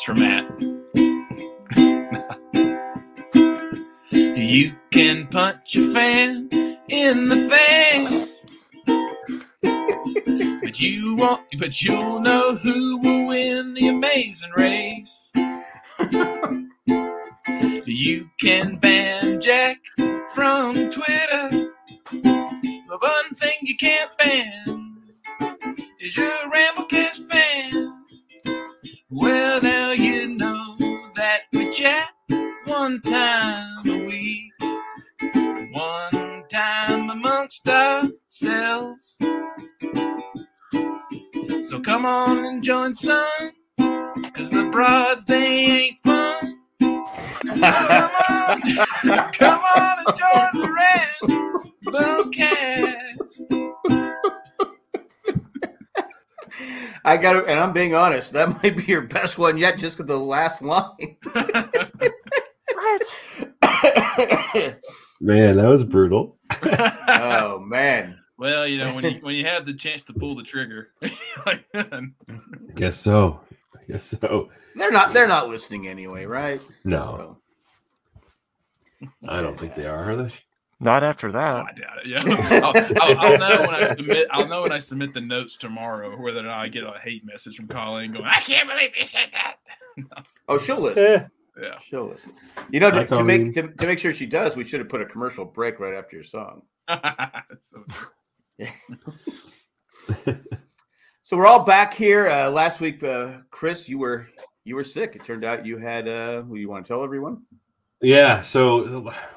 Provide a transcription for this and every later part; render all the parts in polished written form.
from Matt. You can punch a fan in the face, but you'll know who will win the amazing race. You can ban Jack from Twitter, but one thing you can't ban is your Ramblecast fan. Well, now you know that we chat one time a week, one time amongst ourselves. So come on and join son, 'cause the broads, they ain't fun. Come on and join the Ramblecast. I got it, and I'm being honest. That might be your best one yet, just because the last line. Man, that was brutal. Oh man. Well, you know, when you have the chance to pull the trigger. Guess so. They're not listening anyway, right? No. So. I don't think they are they? Not after that. I doubt it. Yeah. I'll know when I submit. I'll know when I submit the notes tomorrow whether or not I get a hate message from Colleen going, "I can't believe you said that." No. Oh, she'll listen. Yeah, she'll listen. You know, to make sure she does, we should have put a commercial break right after your song. So we're all back here. Last week, Chris, you were sick. It turned out you had. Who you want to tell everyone? Yeah. So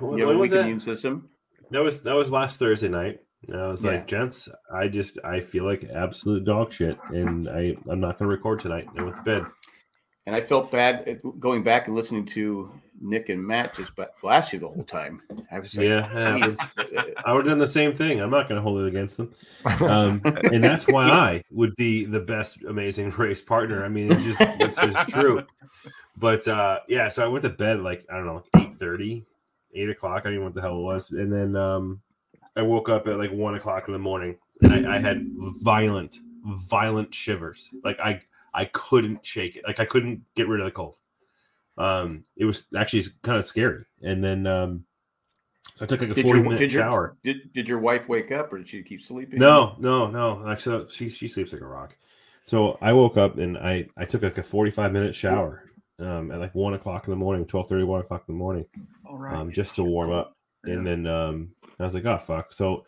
you have a weak immune system. That was last Thursday night. And I was like, gents, I feel like absolute dog shit, and I'm not going to record tonight. I went to bed. And I felt bad going back and listening to Nick and Matt just blast you the whole time. I was like, I would have done the same thing. I'm not going to hold it against them. And that's why I would be the best Amazing Race partner. I mean, it's just true. But so I went to bed like, I don't know, 8:30, 8 o'clock. I don't even know what the hell it was. And then I woke up at like 1 o'clock in the morning, and I had violent shivers. Like I couldn't shake it. Like I couldn't get rid of the cold. It was actually kind of scary. And then so I took like a 40-minute shower. Did your wife wake up, or did she keep sleeping? No. Actually, she sleeps like a rock. So I woke up and I took like a 45-minute shower at like 1 o'clock in the morning, 12:30, 1 o'clock in the morning, all right, just to warm up. Yeah. And then I was like, oh fuck. So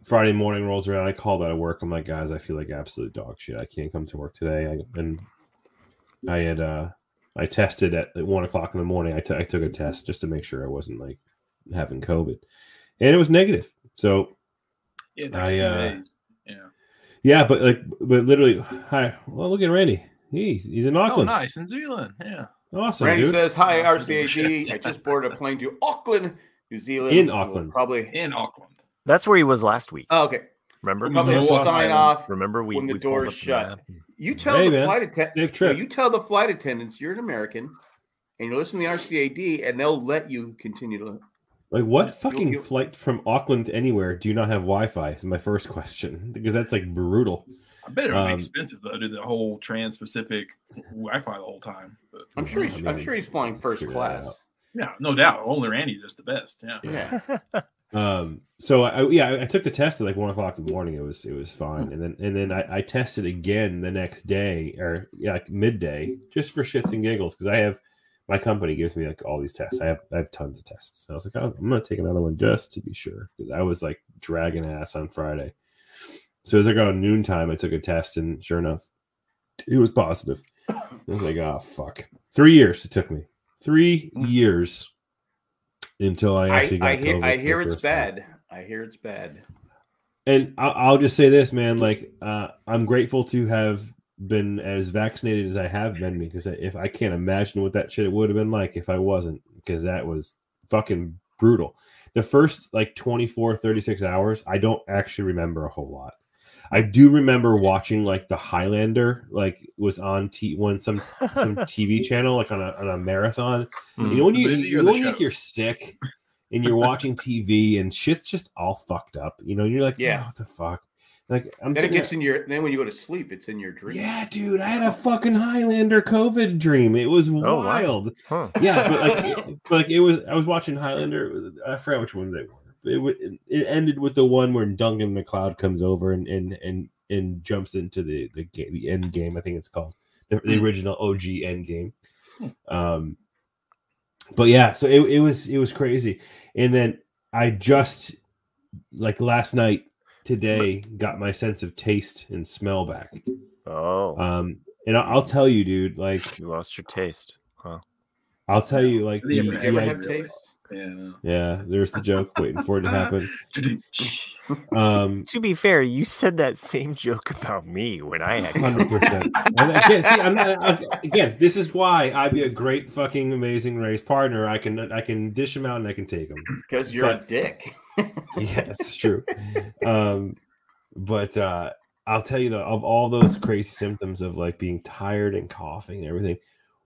Friday morning rolls around. I called out of work. I'm like, guys, I feel like absolute dog shit. I can't come to work today. I tested at 1 o'clock in the morning. I took a test just to make sure I wasn't like having COVID, and it was negative. So but literally, hi. Well, look at Randy. He's in Auckland. Oh, nice, in New Zealand. Yeah, awesome. Randy dude. says, "Hi, RCAD. I just boarded a plane to Auckland, New Zealand. In Auckland, probably in Auckland. That's where he was last week. Oh, okay. Remember? Probably sign off. Remember when the doors shut. You tell flight attendant. You tell the flight attendants you're an American, and you're listening to the RCAD, and they'll let you continue to. Like, what fucking flight from Auckland to anywhere do you not have Wi-Fi? Is my first question, because that's like brutal. I bet it would be expensive though, to do the whole Trans-Pacific Wi-Fi the whole time. But, I'm sure he's flying first class. Yeah, no doubt. Only Randy does the best. Yeah. So I took the test at like 1 o'clock in the morning. It was fine, and then I tested again the next day, or like midday, just for shits and giggles, because my company gives me like all these tests. I have tons of tests. So I was like, I'm gonna take another one just to be sure, because I was like dragging ass on Friday. So as I got on noontime, I took a test, and sure enough, it was positive. I was like, oh fuck! 3 years it took me. 3 years until I actually got COVID. I hear it's bad. I hear it's bad. And I'll just say this, man. Like, I'm grateful to have been as vaccinated as I have been, because if I can't imagine what that shit would have been like if I wasn't, because that was fucking brutal. The first like 24, 36 hours, I don't actually remember a whole lot. I do remember watching like the Highlander, like was on some TV channel, like on a marathon. You know when you're sick and you're watching TV and shit's just all fucked up. You know, and you're like, yeah, what the fuck? Like then it gets in your. Then when you go to sleep, it's in your dream. Yeah, dude, I had a fucking Highlander COVID dream. It was wild. Wow. Huh. Yeah, but it was. I was watching Highlander. I forgot which ones they were. It ended with the one where Duncan MacLeod comes over and jumps into the end game. I think it's called the original OG end game. But yeah, so it was crazy. And then I just last night. Today got my sense of taste and smell back. Oh. And I'll tell you, dude, like you lost your taste. Huh. I'll tell you, like did you ever have taste? Yeah, there's the joke waiting for it to happen. To be fair, you said that same joke about me when I had 100%. Again, this is why I'd be a great fucking amazing race partner. I can dish them out and I can take them. Because you're a dick. Yeah, it's true. But I'll tell you though, of all those crazy symptoms of like being tired and coughing and everything,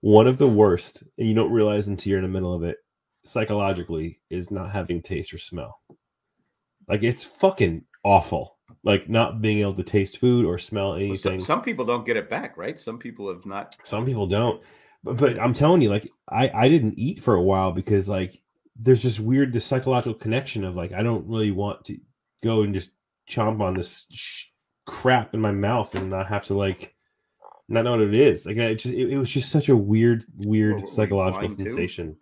one of the worst, and you don't realize until you're in the middle of it, psychologically, is not having taste or smell. Like it's fucking awful. Like not being able to taste food or smell anything. Well, some people don't get it back, right? Some people have not. Some people don't. But I'm telling you, like I didn't eat for a while because like there's this weird psychological connection of like I don't really want to go and just chomp on this crap in my mouth and not have to like not know what it is. Like it was just such a weird psychological sensation.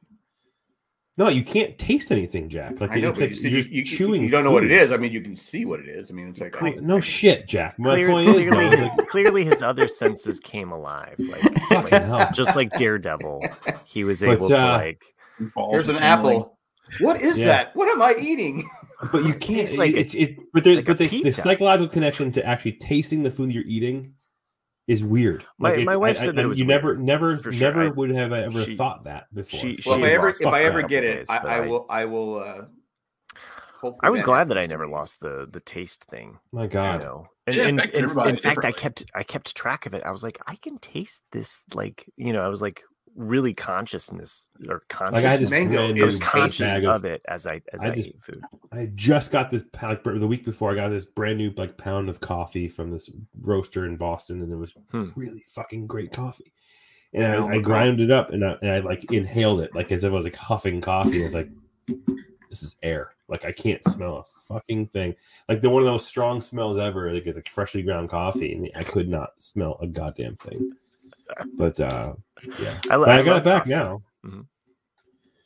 No, you can't taste anything, Jack. Like it's like you're chewing. You don't know what it is. I mean, you can see what it is. I mean, it's like no shit, Jack. My point is, clearly his other senses came alive. Like just like Daredevil, he was able to like. Here's an apple. What is that? What am I eating? But you can't. The psychological connection to actually tasting the food you're eating is weird. My wife said that it was you never would have ever thought that before. If I ever get it, I will. I was glad that I never lost the taste thing. My God. You know? And in fact, I kept track of it. I was like, I can taste this. Like, you know, I was like really conscious. Like I was conscious of it as I ate food. I just got this the week before. I got this brand new like pound of coffee from this roaster in Boston, and it was really fucking great coffee. And I ground it up and I like inhaled it like as if I was like huffing coffee. I was like, this is air. Like I can't smell a fucking thing. Like one of those strong smells ever. Like it's like freshly ground coffee, and I could not smell a goddamn thing. But yeah, I got it back coffee now. Mm-hmm.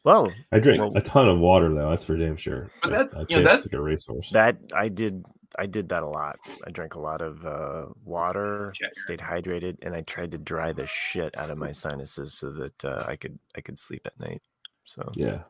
Well, I drink a ton of water though. That's for damn sure. But that's like a racehorse. That I did that a lot. I drank a lot of water, stayed hydrated, and I tried to dry the shit out of my sinuses so that I could sleep at night. So yeah,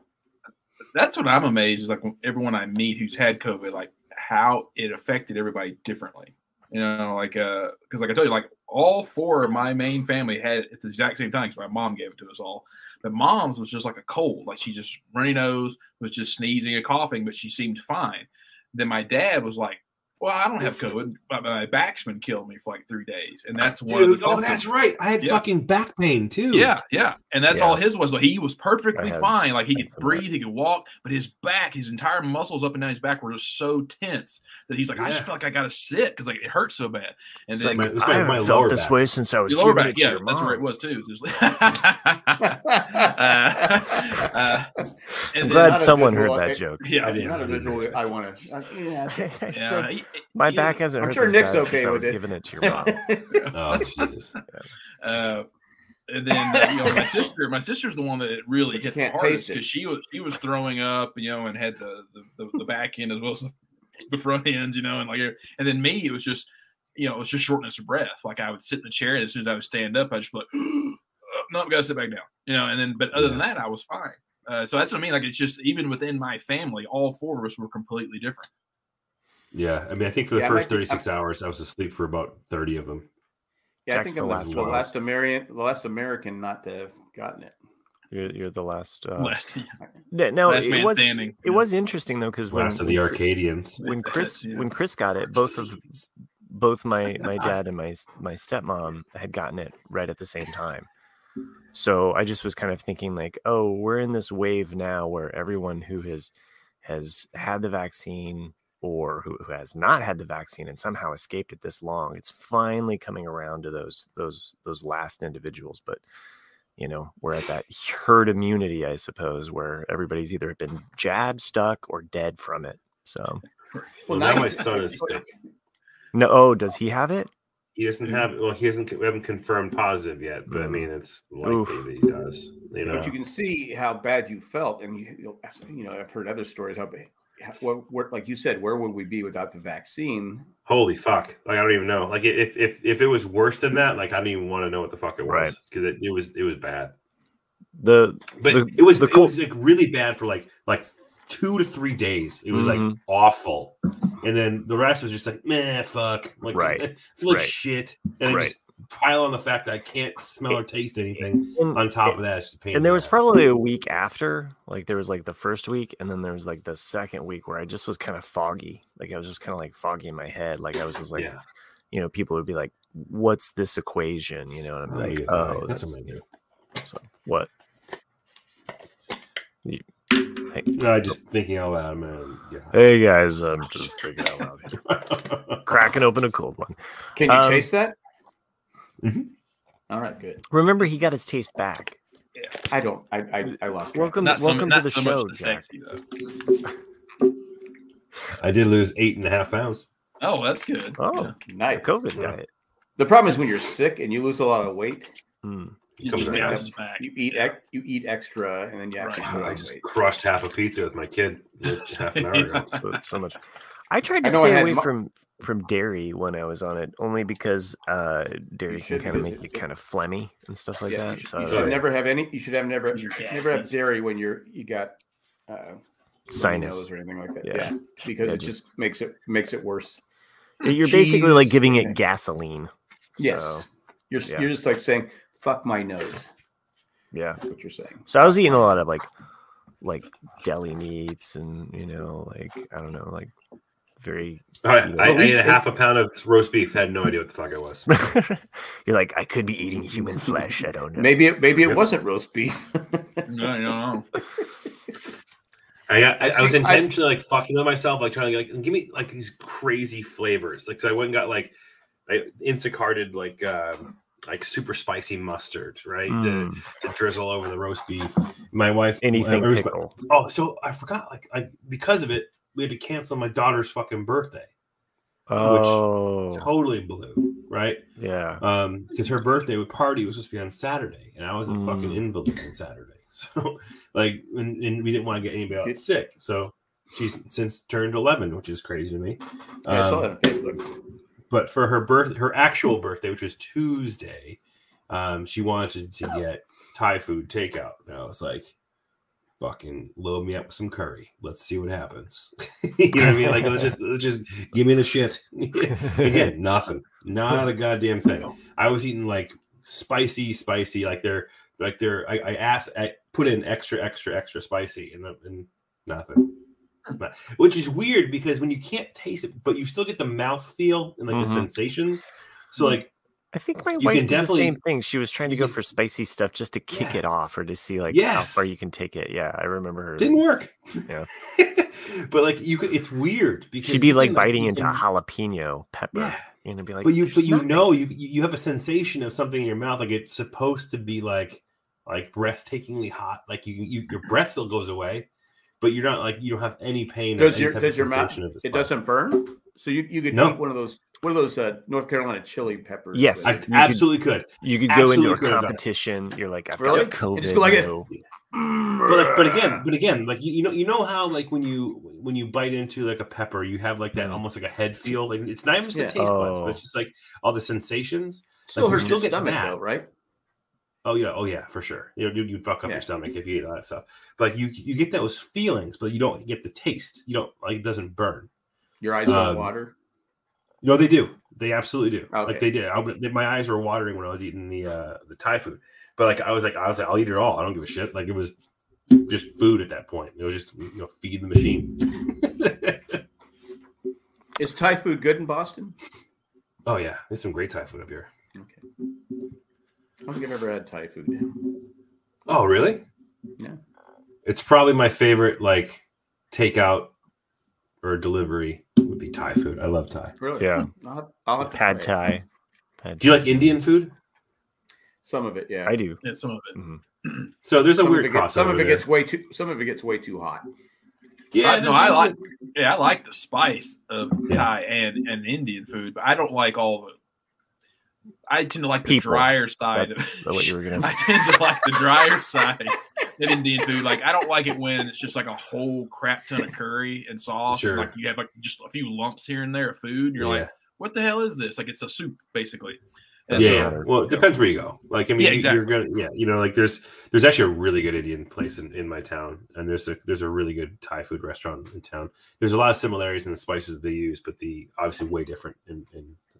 that's what I'm amazed is like everyone I meet who's had COVID, like how it affected everybody differently. You know, like because like I told you, like all four of my main family had it at the exact same time because my mom gave it to us all. But mom's was just like a cold, like she just runny nose, was just sneezing and coughing, but she seemed fine. Then my dad was like, well, I don't have COVID, but my backman killed me for like 3 days. And that's one of the symptoms. That's right. I had fucking back pain too. Yeah. And that's all his was. Like, he was perfectly fine. Like he could breathe, he could walk, but his back, his entire muscles up and down his back were just so tense that he's like, I just feel like I got to sit because like it hurts so bad. And then I haven't felt this way since I was lower back. Yeah, that's where it was too. I'm glad someone heard that joke. Yeah, not a visual. I want to. My back hasn't hurt. I'm sure Nick's okay with it. Giving it to your mom. Oh Jesus. And then my sister's the one that it really hit the hardest because she was throwing up, and had the back end as well as the front end, and then me, it was just shortness of breath. Like I would sit in the chair, and as soon as I would stand up, I just be like, no, I've got to sit back down, but other than that, I was fine. So that's what I mean. Like it's just even within my family, all four of us were completely different. Yeah, I mean, I think for the first 36 hours, I was asleep for about 30 of them. Yeah, I think I'm the last American not to have gotten it. You're the last. Last man standing. It was interesting though because when the Arcadians, when Chris got it, both my dad and my stepmom had gotten it right at the same time. So I just was kind of thinking like, oh, we're in this wave now where everyone who has had the vaccine or who has not had the vaccine and somehow escaped it this long, it's finally coming around to those last individuals. But you know, we're at that herd immunity, I suppose, where everybody's either been jabbed, stuck, or dead from it. So, well, now my son is sick. No, oh, does he have it? He doesn't have. Well, we haven't confirmed positive yet, but I mean, it's likely that he does. You know, but you can see how bad you felt, and you know, I've heard other stories. Like you said, where would we be without the vaccine? Holy fuck! Like, I don't even know. Like if it was worse than that, like I don't even want to know what the fuck it was, because it was bad. It was like really bad for like 2 to 3 days. It was like awful, and then the rest was just like, meh, fuck. Like, I feel like shit, and I just pile on the fact that I can't smell or taste anything. On top of that, it's just a pain. And there was probably a week after, like there was like the first week, and then there was like the second week where I just was kind of foggy. Like I was just kind of like foggy in my head. Like I was just like, you know, people would be like, "What's this equation?" You know, and I'm like, "Oh, that's what I do." So what? No, just thinking out loud, man. Yeah. Hey guys, I'm just thinking out loud here. Cracking open a cold one. Can you taste that? Mm-hmm. All right, good. Remember, he got his taste back. Yeah. I don't. I lost track. Welcome to the show, sexy, though. I did lose 8.5 pounds. Oh, that's good. Oh, nice. The COVID diet. The problem is when you're sick and you lose a lot of weight. You eat extra, and then you actually I just crushed half a pizza with my kid half an hour ago. So much. I tried to stay away from dairy when I was on it, only because dairy can kind of make you kind of phlegmy and stuff like that. So you should never have any. You should have never have dairy when you got sinus or anything like that. Yeah, because it just makes it worse. You're basically like giving it gasoline. Yes, so, you're just like saying, "Fuck my nose." Yeah, that's what you're saying. So I was eating a lot of like deli meats, and you know, like I don't know, like very. I ate a half a pound of roast beef. Had no idea what the fuck it was. You're like, I could be eating human flesh. I don't know. Maybe it wasn't roast beef. No. I was intentionally like fucking with myself, like trying to like give me like these crazy flavors. Like so, I went and got like I Instacarted like super spicy mustard, right? To drizzle over the roast beef. My wife anything pickle. Oh, so I forgot. Like because of it, we had to cancel my daughter's fucking birthday. Which totally blew, right? Yeah. Because her birthday party was supposed to be on Saturday, and I was a fucking invalid on Saturday. So, like, and we didn't want to get anybody else sick. So, she's since turned 11, which is crazy to me. I saw that on Facebook. But for her actual birthday, which was Tuesday, she wanted to get Thai food takeout. And I was like, fucking load me up with some curry. Let's see what happens. You know what I mean? Like, let's just give me the shit. Again, nothing. Not a goddamn thing. I was eating like spicy. I put in extra spicy and nothing. Which is weird because when you can't taste it, but you still get the mouthfeel and like the sensations. So like, I think my wife did the same thing. She was trying to go for spicy stuff just to kick it off or to see like how far you can take it. Yeah, I remember her. Didn't work. Yeah, but like it's weird because she'd be like biting into a jalapeno pepper. Yeah. And be like, but you have a sensation of something in your mouth, like it's supposed to be like breathtakingly hot. Like your breath still goes away, but you're not like you don't have any pain. Does your mouth? It doesn't burn. So you could eat one of those North Carolina chili peppers. Yes, I absolutely could. You could go into a competition. You're like, I've got COVID. Just go like it. But again, like you know how like when you bite into like a pepper, you have like that almost like a head feel. Like it's not even just the taste buds, but it's just like all the sensations. Still hurts your stomach though, right? Oh yeah, for sure. You'd fuck up your stomach if you eat all that stuff. But you get those feelings, but you don't get the taste. You don't like it doesn't burn. Your eyes don't water. No, they do. They absolutely do. Okay. Like they did. My eyes were watering when I was eating the Thai food. But like I was like, I'll eat it all. I don't give a shit. Like it was just food at that point. It was just feed the machine. Is Thai food good in Boston? Oh yeah, there's some great Thai food up here. Okay. I don't think I've ever had Thai food. Oh really? Yeah. It's probably my favorite like takeout or delivery would be Thai food. I love Thai. Really? Yeah. I'll have to Pad try Thai. Do you like Indian food? Some of it, yeah. I do. Yeah, some of it. Mm-hmm. So there's a weird crossover. Some of it gets way too hot. Yeah, I like the spice of Thai and Indian food, but I don't like all the. I tend to like the drier side. That's what you were gonna say. I tend to like the drier side of Indian food. Like I don't like it when it's just like a whole crap ton of curry and sauce. Sure. And like you have like just a few lumps here and there of food. And you're like, what the hell is this? Like it's a soup basically. And Well, it depends where you go. Like, I mean, exactly. you're gonna, you know, like there's actually a really good Indian place in my town, and there's a really good Thai food restaurant in town. There's a lot of similarities in the spices they use, but the obviously way different in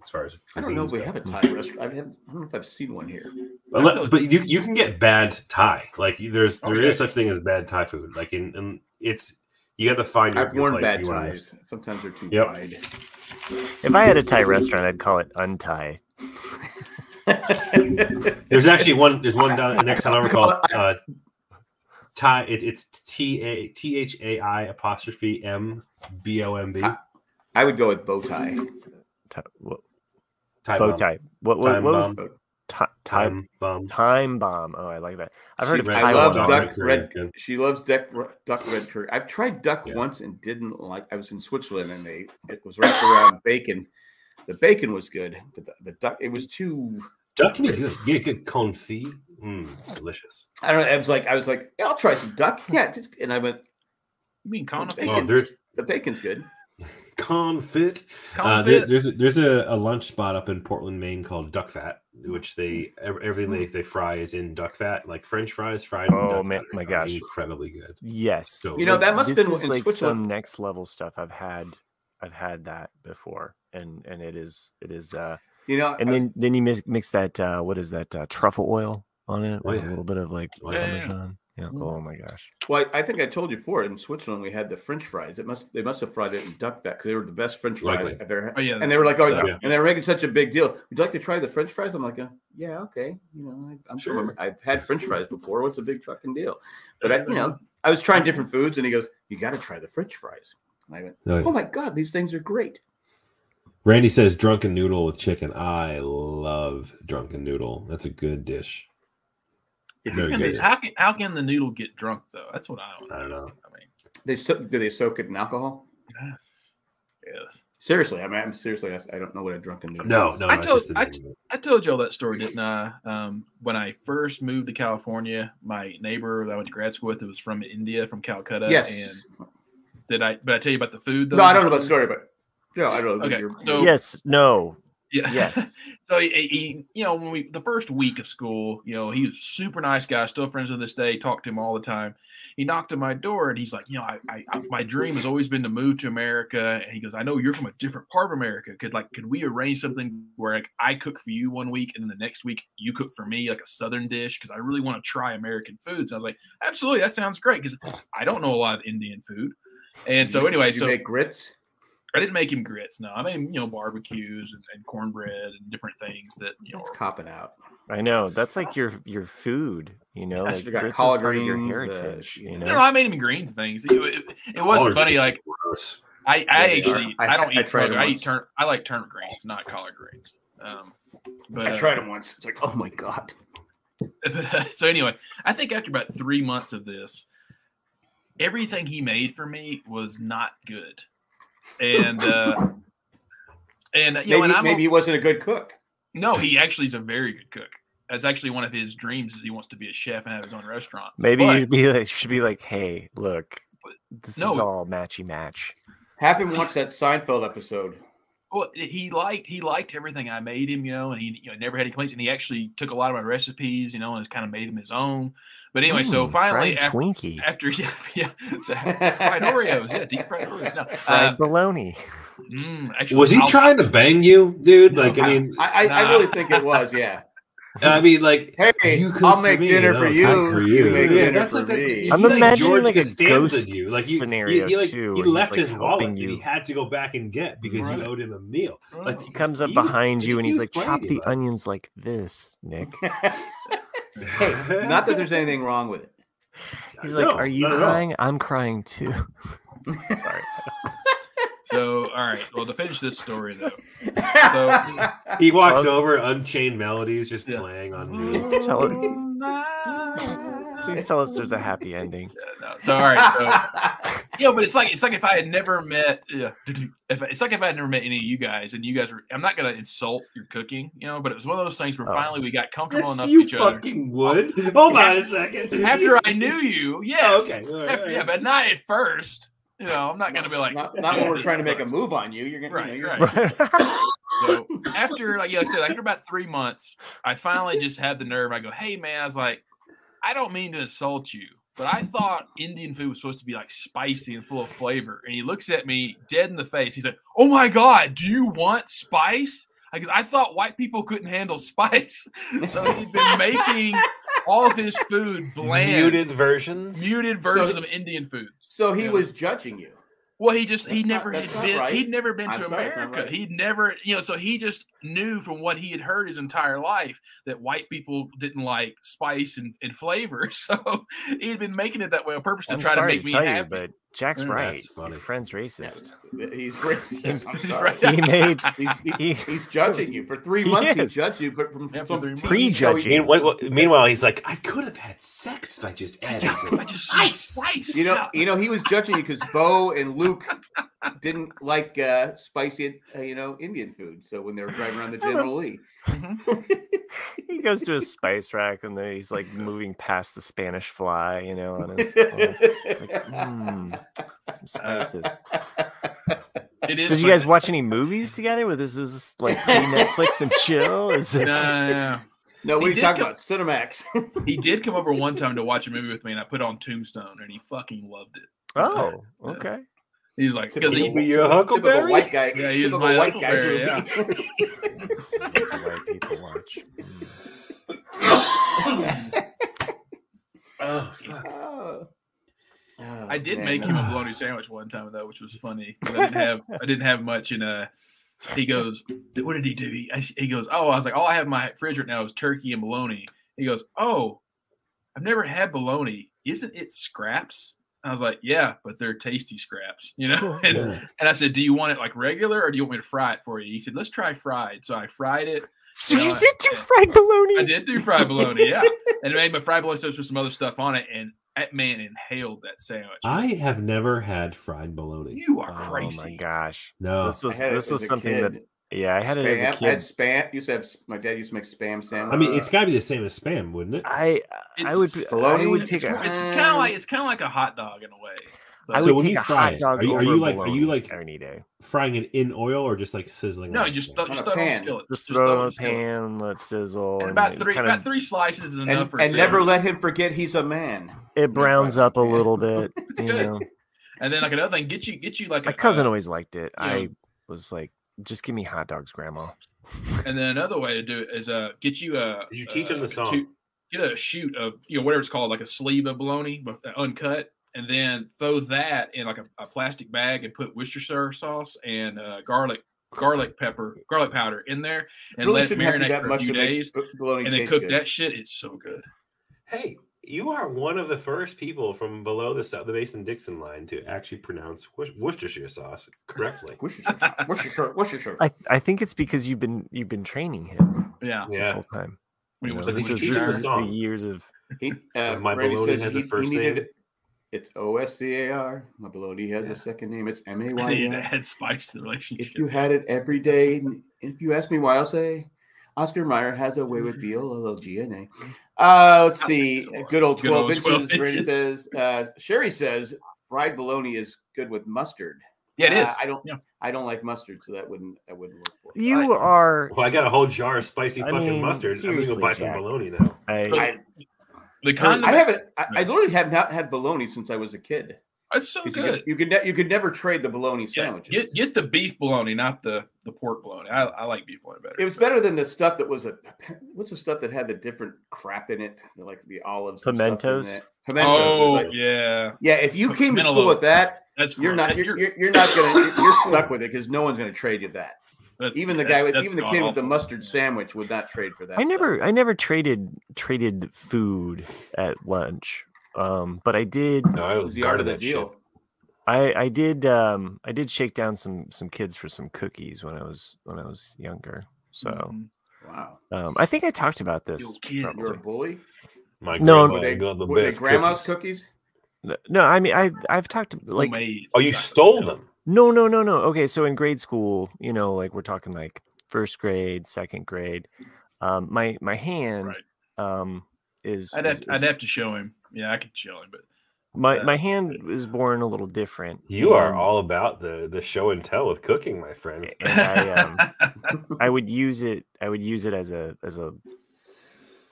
as far as I don't know if we have a Thai restaurant. I don't know if I've seen one here. But you can get bad Thai. Like there is such thing as bad Thai food. Like in it's you have to find. I've worn bad Thais. Sometimes they're too wide. If I had a Thai restaurant, I'd call it Untie. There's actually one. There's one down next town over called Thai. It's THAI''MBOMB. I would go with bow tie. Bow tie. What was Time bomb? Time bomb. Oh, I like that. I've heard of I Taiwan. love duck red. She loves duck red curry. I've tried duck once and didn't like. I was in Switzerland and it was wrapped around bacon. The bacon was good, but the duck it was too. Duck can be good. Get good confit. Delicious. I don't know. I was like, yeah, I'll try some duck. Yeah, and I went. You mean confit? The bacon's good. Confit. There's a lunch spot up in Portland, Maine called Duck Fat, which everything they fry is in duck fat, like French fries fried. Oh man, my gosh, incredibly good. Yes, so that must have been in like some next level stuff. I've had that before, and it is and then you mix that what is that truffle oil on it with a little bit of like Parmesan. Yeah. Oh my gosh. Well, I think I told you before. In Switzerland, we had the French fries. They must have fried it in duck fat because they were the best French fries I've ever had. Oh, yeah, and they were like, and they were making such a big deal. Would you like to try the French fries? I'm like, yeah, okay. I'm sure. I've had French fries before. What's a big fucking deal? But I was trying different foods, and he goes, "You got to try the French fries." And I went, "Oh my god, these things are great." Randy says drunken noodle with chicken. I love drunken noodle. That's a good dish. How can the noodle get drunk though? That's what I don't know. I mean, do they soak it in alcohol? Yes. Seriously, I mean, I'm seriously. I don't know what a drunken noodle. No. I told y'all that story, didn't I? When I first moved to California, my neighbor that I went to grad school with was from India, from Calcutta. Yes. And did I tell you about the food though? No, I don't know about the story, but yeah, I don't know. Okay. Yes. No. Yeah. Yes. So he when the first week of school, he was a super nice guy, still friends to this day, talk to him all the time. He knocked on my door and he's like, I my dream has always been to move to America. And he goes, I know you're from a different part of America. Could we arrange something where I cook for you one week and then the next week you cook for me, like a Southern dish? Because I really want to try American foods. And I was like, absolutely, that sounds great. Because I don't know a lot of Indian food. And so anyway, you make grits. I didn't make him grits. No, I made him, barbecues and cornbread and different things that It's copping out. I know that's like your food. I should have got grits collard is part greens. of your heritage. No, I made him greens and things. It was funny. Like I don't eat. I like turnip greens, not collard greens. But I tried them once. It's like, oh my god. So anyway, I think after about 3 months of this, everything he made for me was not good. And maybe he wasn't a good cook. No, he actually is a very good cook. That's actually one of his dreams. Is he wants to be a chef and have his own restaurant. Maybe you should be like, hey, look, this is all matchy match. Have him watch that Seinfeld episode. Well, he liked everything I made him, and he never had any complaints. And he actually took a lot of my recipes, and has kind of made them his own. But anyway, so finally, after fried Oreos, deep fried Oreos, fried bologna. Actually, was he trying to bang you, dude? Like, I mean, I really think it was, yeah. I mean, like, hey, I'll make dinner for you. You make dinner for me. I'm imagining like a ghost scenario too. He left his wallet and he had to go back and get because you owed him a meal. Like he comes up behind you and he's like, chop the onions like this, Nick. Hey, not that there's anything wrong with it. He's like, are you crying? I'm crying too. Sorry. So, all right. Well, to finish this story, though. So, he walks over, Unchained Melodies just playing on mute. Please tell us there's a happy ending. No. So, all right. So, yeah, but it's like if I had never met, it's like if I had never met any of you guys, and you guys were. I'm not gonna insult your cooking, but it was one of those things where finally we got comfortable enough with each other. You fucking would. Hold on a second. After I knew you, yes. Okay. Yeah, but not at first. I'm not going to be like not when we're trying to make a move on you. You're gonna right. So after, like I said, after about 3 months, I finally just had the nerve. I go, hey man, I was like, I don't mean to insult you, but I thought Indian food was supposed to be like spicy and full of flavor. And he looks at me dead in the face. He's like, oh my god, do you want spice? I thought white people couldn't handle spice. So he'd been making all of his food bland. Muted versions of Indian foods. So he was judging you. Well, he'd never been to sorry, America. right. He'd never, so he just knew from what he had heard his entire life that white people didn't like spice and flavor. So he'd been making it that way on purpose to try to make me happy. But Jack's right. That's funny. Your friend's racist. He's racist. I'm sorry. He's judging you for 3 months. He judged you from prejudging. Meanwhile, he's like, I could have had sex if I just added this spice. He was judging you because Bo and Luke didn't like spicy, Indian food. So when they were driving around the General Lee, he goes to his spice rack and then he's like moving past the Spanish fly, on his. Some spices. It is. Did you guys watch any movies together? This is like Netflix and chill? Is this? No, what are you talking about? Cinemax. He did come over one time to watch a movie with me, and I put on Tombstone, and he fucking loved it. Oh, okay. He was like, because he be your Huckleberry white guy. Yeah, he was my white Huckleberry. guy. Yeah. White people watch. Oh fuck. I did make him a bologna sandwich one time though, which was funny. I didn't have much, and he goes, "What did he do?" He goes, "Oh," I was like, "All I have in my fridge right now is turkey and bologna." He goes, "Oh, I've never had bologna. Isn't it scraps?" I was like, "Yeah, but they're tasty scraps, And I said, "Do you want it like regular, or do you want me to fry it for you?" He said, "Let's try fried." So I fried it. So you did do fried bologna? I did do fried bologna, yeah, and made my fried bologna sandwich with some other stuff on it, and that man inhaled that sandwich. I have never had fried bologna. You are crazy! Oh my gosh! No, this was something that. Yeah, I had it as a kid. I had spam. My dad used to make spam sandwich. I mean, it's got to be the same as spam, wouldn't it? I would take it's kind of like a hot dog in a way. I would take a hot dog. Are you like any day frying it in oil or just like sizzling? No, just throw it on a skillet. Just throw it on a pan, let it sizzle. And about three slices is enough for. And never let him forget he's a man. It browns up a little bit. It's good. And then like another thing, get you like my cousin always liked it. I was like, just give me hot dogs, Grandma. And then another way to do it is get you a. Did you teach him the song? Get a shoot of whatever it's called, like a sleeve of bologna, but uncut. And then throw that in like a plastic bag and put Worcestershire sauce and garlic powder in there and really let it marinate for a few days. And then cook that shit. It's so good. Hey, you are one of the first people from below the Mason-Dixon line to actually pronounce Worcestershire sauce correctly. Worcestershire. I think it's because you've been training him. This whole time. This is the years of. My bologna has a first name. It's OSCAR. My bologna has a second name. It's MAY. It had spice the relationship. If you had it every day, if you ask me why, I'll say Oscar Mayer has a way with BLLGNA. Let's see. Good old 12 inches. Randy says. Sherry says fried bologna is good with mustard. Yeah, it is. I don't like mustard, so that wouldn't work for me. You are. Well, I got a whole jar of spicy fucking mustard. I'm gonna go buy some bologna now. I literally have not had bologna since I was a kid. It's so good. You could never trade the bologna sandwiches. Get the beef bologna, not the pork bologna. I like beef bologna better. It was better than the stuff that was what's the stuff that had the different crap in it, like the olives, pimentos. Pimentos. Yeah. If you came to school with that, you're stuck with it because no one's going to trade you that. Even the kid with the mustard sandwich would not trade for that. I never traded food at lunch, but I did. No, I was part of that deal. I did shake down some kids for some cookies when I was younger. So Wow. I think I talked about this. Yo, kid, You're a bully? My No, grandma got the Were they best grandma's cookies. cookies? No, I mean I've talked like homemade. Oh, you stole them? no. Okay, so in grade school, like we're talking like first grade, second grade. My hand is I'd have to show him. Yeah, I could show him, but my hand is born a little different. You are all about the show and tell with cooking, my friends. And I would use it as a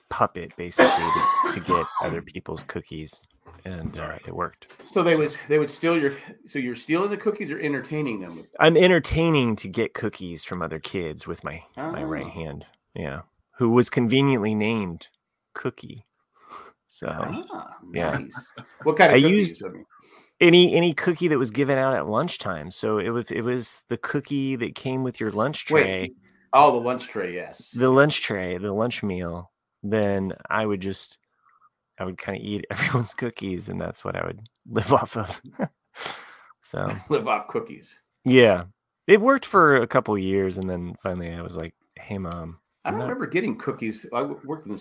puppet basically to get other people's cookies, and it worked. So they would steal so you're stealing the cookies or entertaining them? I'm entertaining to get cookies from other kids with my right hand. Yeah, who was conveniently named Cookie. So yeah, nice. What kind of I cookies? used any cookie that was given out at lunchtime. So it was the cookie that came with your lunch tray. Wait. Oh, the lunch tray, yes. The lunch tray, the lunch meal. Then I would kind of eat everyone's cookies, and that's what I would live off of. So live off cookies. Yeah, it worked for a couple of years, and then finally I was like, "Hey, Mom." I don't remember getting cookies. I worked in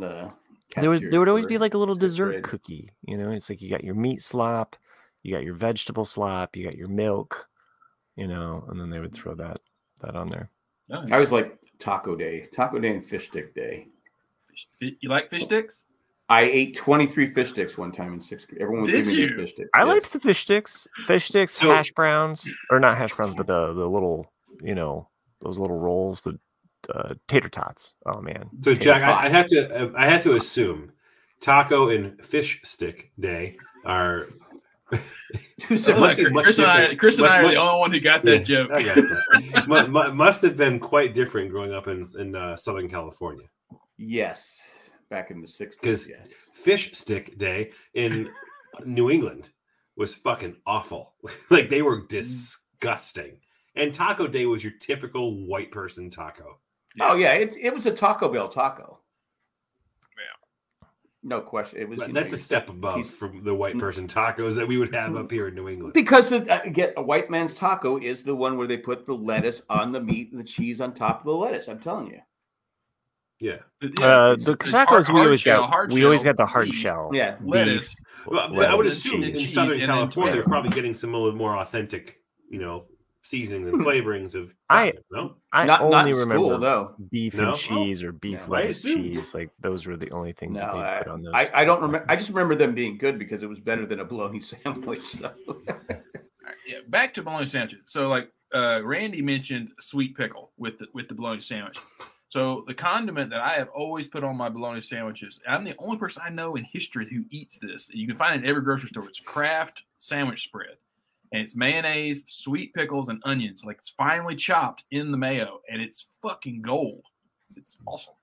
the. There would always be like a little dessert cookie. It's like you got your meat slop, you got your vegetable slop, you got your milk, and then they would throw that on there. I was like taco day and fish stick day. You like fish sticks? I ate 23 fish sticks one time in 6th grade. Everyone was giving me fish sticks. I liked the fish sticks. So, hash browns, or not hash browns, but the little, those little rolls, the tater tots. Oh man! So Jack, I have to assume taco and fish stick day are. Chris and I are the only one who got that joke. I got that. Must have been quite different growing up in Southern California. Yes, back in the 60s. Because yes. fish stick day in New England was fucking awful. Like they were disgusting. And taco day was your typical white person taco. Oh yeah, it was a Taco Bell taco. Yeah, no question. It was. That's a step above from the white person tacos that we would have up here in New England. Because a white man's taco is the one where they put the lettuce on the meat and the cheese on top of the lettuce. I'm telling you. Yeah. The tacos we always got the hard shell. Yeah, lettuce. Well, I would assume in Southern California, you're probably getting some a little more authentic, seasonings and flavorings of tacos, no? I only remember though. Beef and cheese or beef lettuce cheese. Like those were the only things that they put on those. I don't remember. I just remember them being good because it was better than a bologna sandwich. So. Yeah, back to bologna sandwiches. So like Randy mentioned sweet pickle with the bologna sandwich. So the condiment that I have always put on my bologna sandwiches, I'm the only person I know in history who eats this. You can find it in every grocery store. It's Kraft sandwich spread. And it's mayonnaise, sweet pickles, and onions. Like it's finely chopped in the mayo, and it's fucking gold. It's awesome.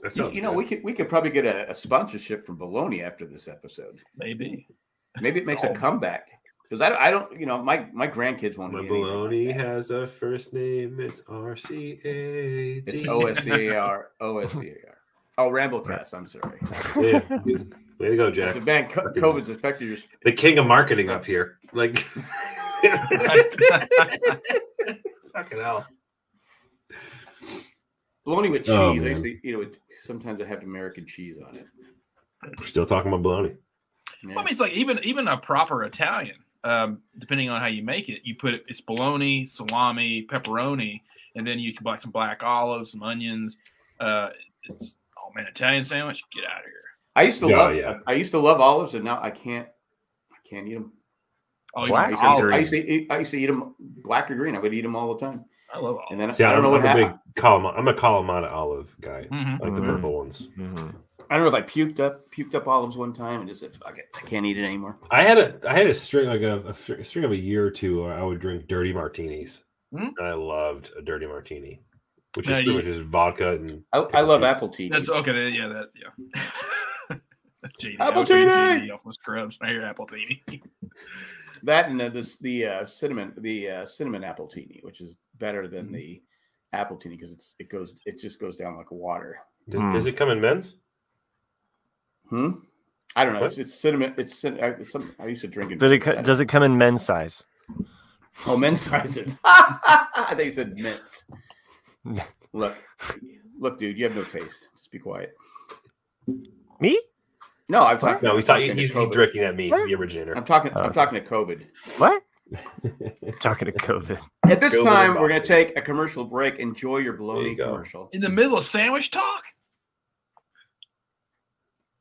That sounds good. we could probably get a sponsorship from Bologna after this episode. Maybe it makes a comeback because I don't. My grandkids won't. My bologna has a first name. It's RCAD. It's OSCAR. Oh, Ramblecast. I'm sorry. Yeah. Way to go, Jack. So, man, COVID's affected your... The king of marketing up here. Like... Fucking hell. Bologna with cheese. I used to, sometimes I have American cheese on it. We're still talking about bologna. Yeah. Well, I mean, it's like even a proper Italian, depending on how you make it, it's bologna, salami, pepperoni, and then you can buy some black olives, some onions. Italian sandwich, get out of here. I used to love olives, and now I can't eat them. Oh, black I used to eat them black or green. I would eat them all the time. I love olives. And then I don't know what happened. I'm a Kalamata olive guy, like the purple ones. Mm-hmm. I don't know if I puked up olives one time and just said, "Fuck it, I can't eat it anymore." I had a string a string of a year or two where I would drink dirty martinis, and I loved a dirty martini. Which is pretty much just vodka and I love apple tea. That's okay. Yeah, Appletini off with Scrubs. I hear Appletini. That and the cinnamon Appletini, which is better than the Appletini because it just goes down like water. Does it come in men's? I don't know. It's cinnamon. I used to drink it. Does it come in men's size? Oh, men's sizes. I think you said mints. Look, dude, you have no taste. Just be quiet. Me? No, I'm talking. No, he's directing at me, the originator. I'm talking to COVID. What? Talking to COVID. At this time, we're going to take a commercial break. Enjoy your bologna commercial. In the middle of sandwich talk?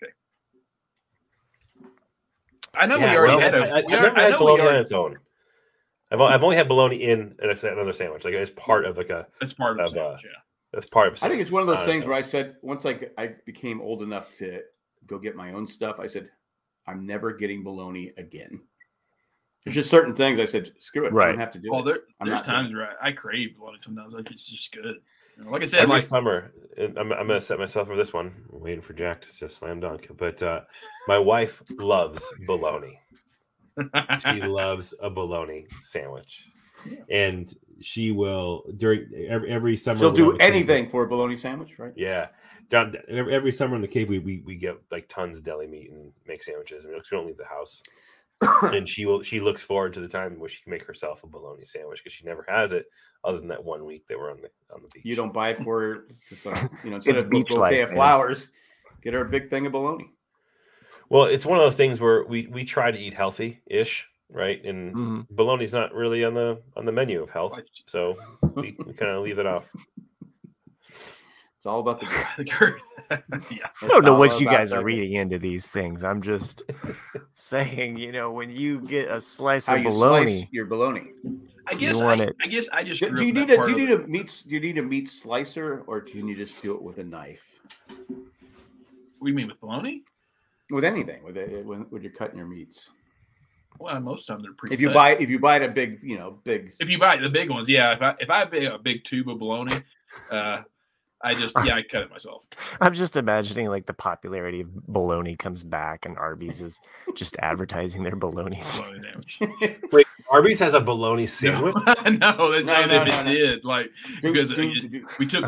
Okay. I know we already had I've never had bologna on its own. I've only had bologna in another sandwich, like as part of like a. It's part of a sandwich, yeah. That's part of. I think it's one of those things where I said once I became old enough to go get my own stuff, I said I'm never getting bologna again. There's just certain things I said, screw it, I don't have to do it. There's times where I crave bologna sometimes. Like it's just good. You know, like I said, this summer, I'm going to set myself for this one. I'm waiting for Jack to just slam dunk. But my wife loves bologna. She loves a bologna sandwich, and she will during every summer. She'll do anything for a bologna sandwich, right? Yeah, down every summer in the Cape, we get like tons of deli meat and make sandwiches. I mean, we don't leave the house, and she looks forward to the time where she can make herself a bologna sandwich because she never has it other than that 1 week they were on the beach. You don't buy it for her, instead of a bouquet of flowers, get her a big thing of bologna. Well, it's one of those things where we try to eat healthy-ish, right? And bologna's not really on the menu of health, so we kind of leave it off. It's all about the girth. Yeah. I don't know what you guys are reading into these things. I'm just saying, when you get a slice of bologna, slice your bologny. I guess I just. Do you need a meat slicer, or do you just do it with a knife? What do you mean with bologna? With anything, when you're cutting your meats. Well, most times they're pretty. If you buy it a big. If you buy the big ones, yeah. If I buy a big tube of bologna, I cut it myself. I'm just imagining like the popularity of bologna comes back, and Arby's is just advertising their bologna sandwich. Wait, Arby's has a bologna sandwich? No, that's not if it did. Like because we took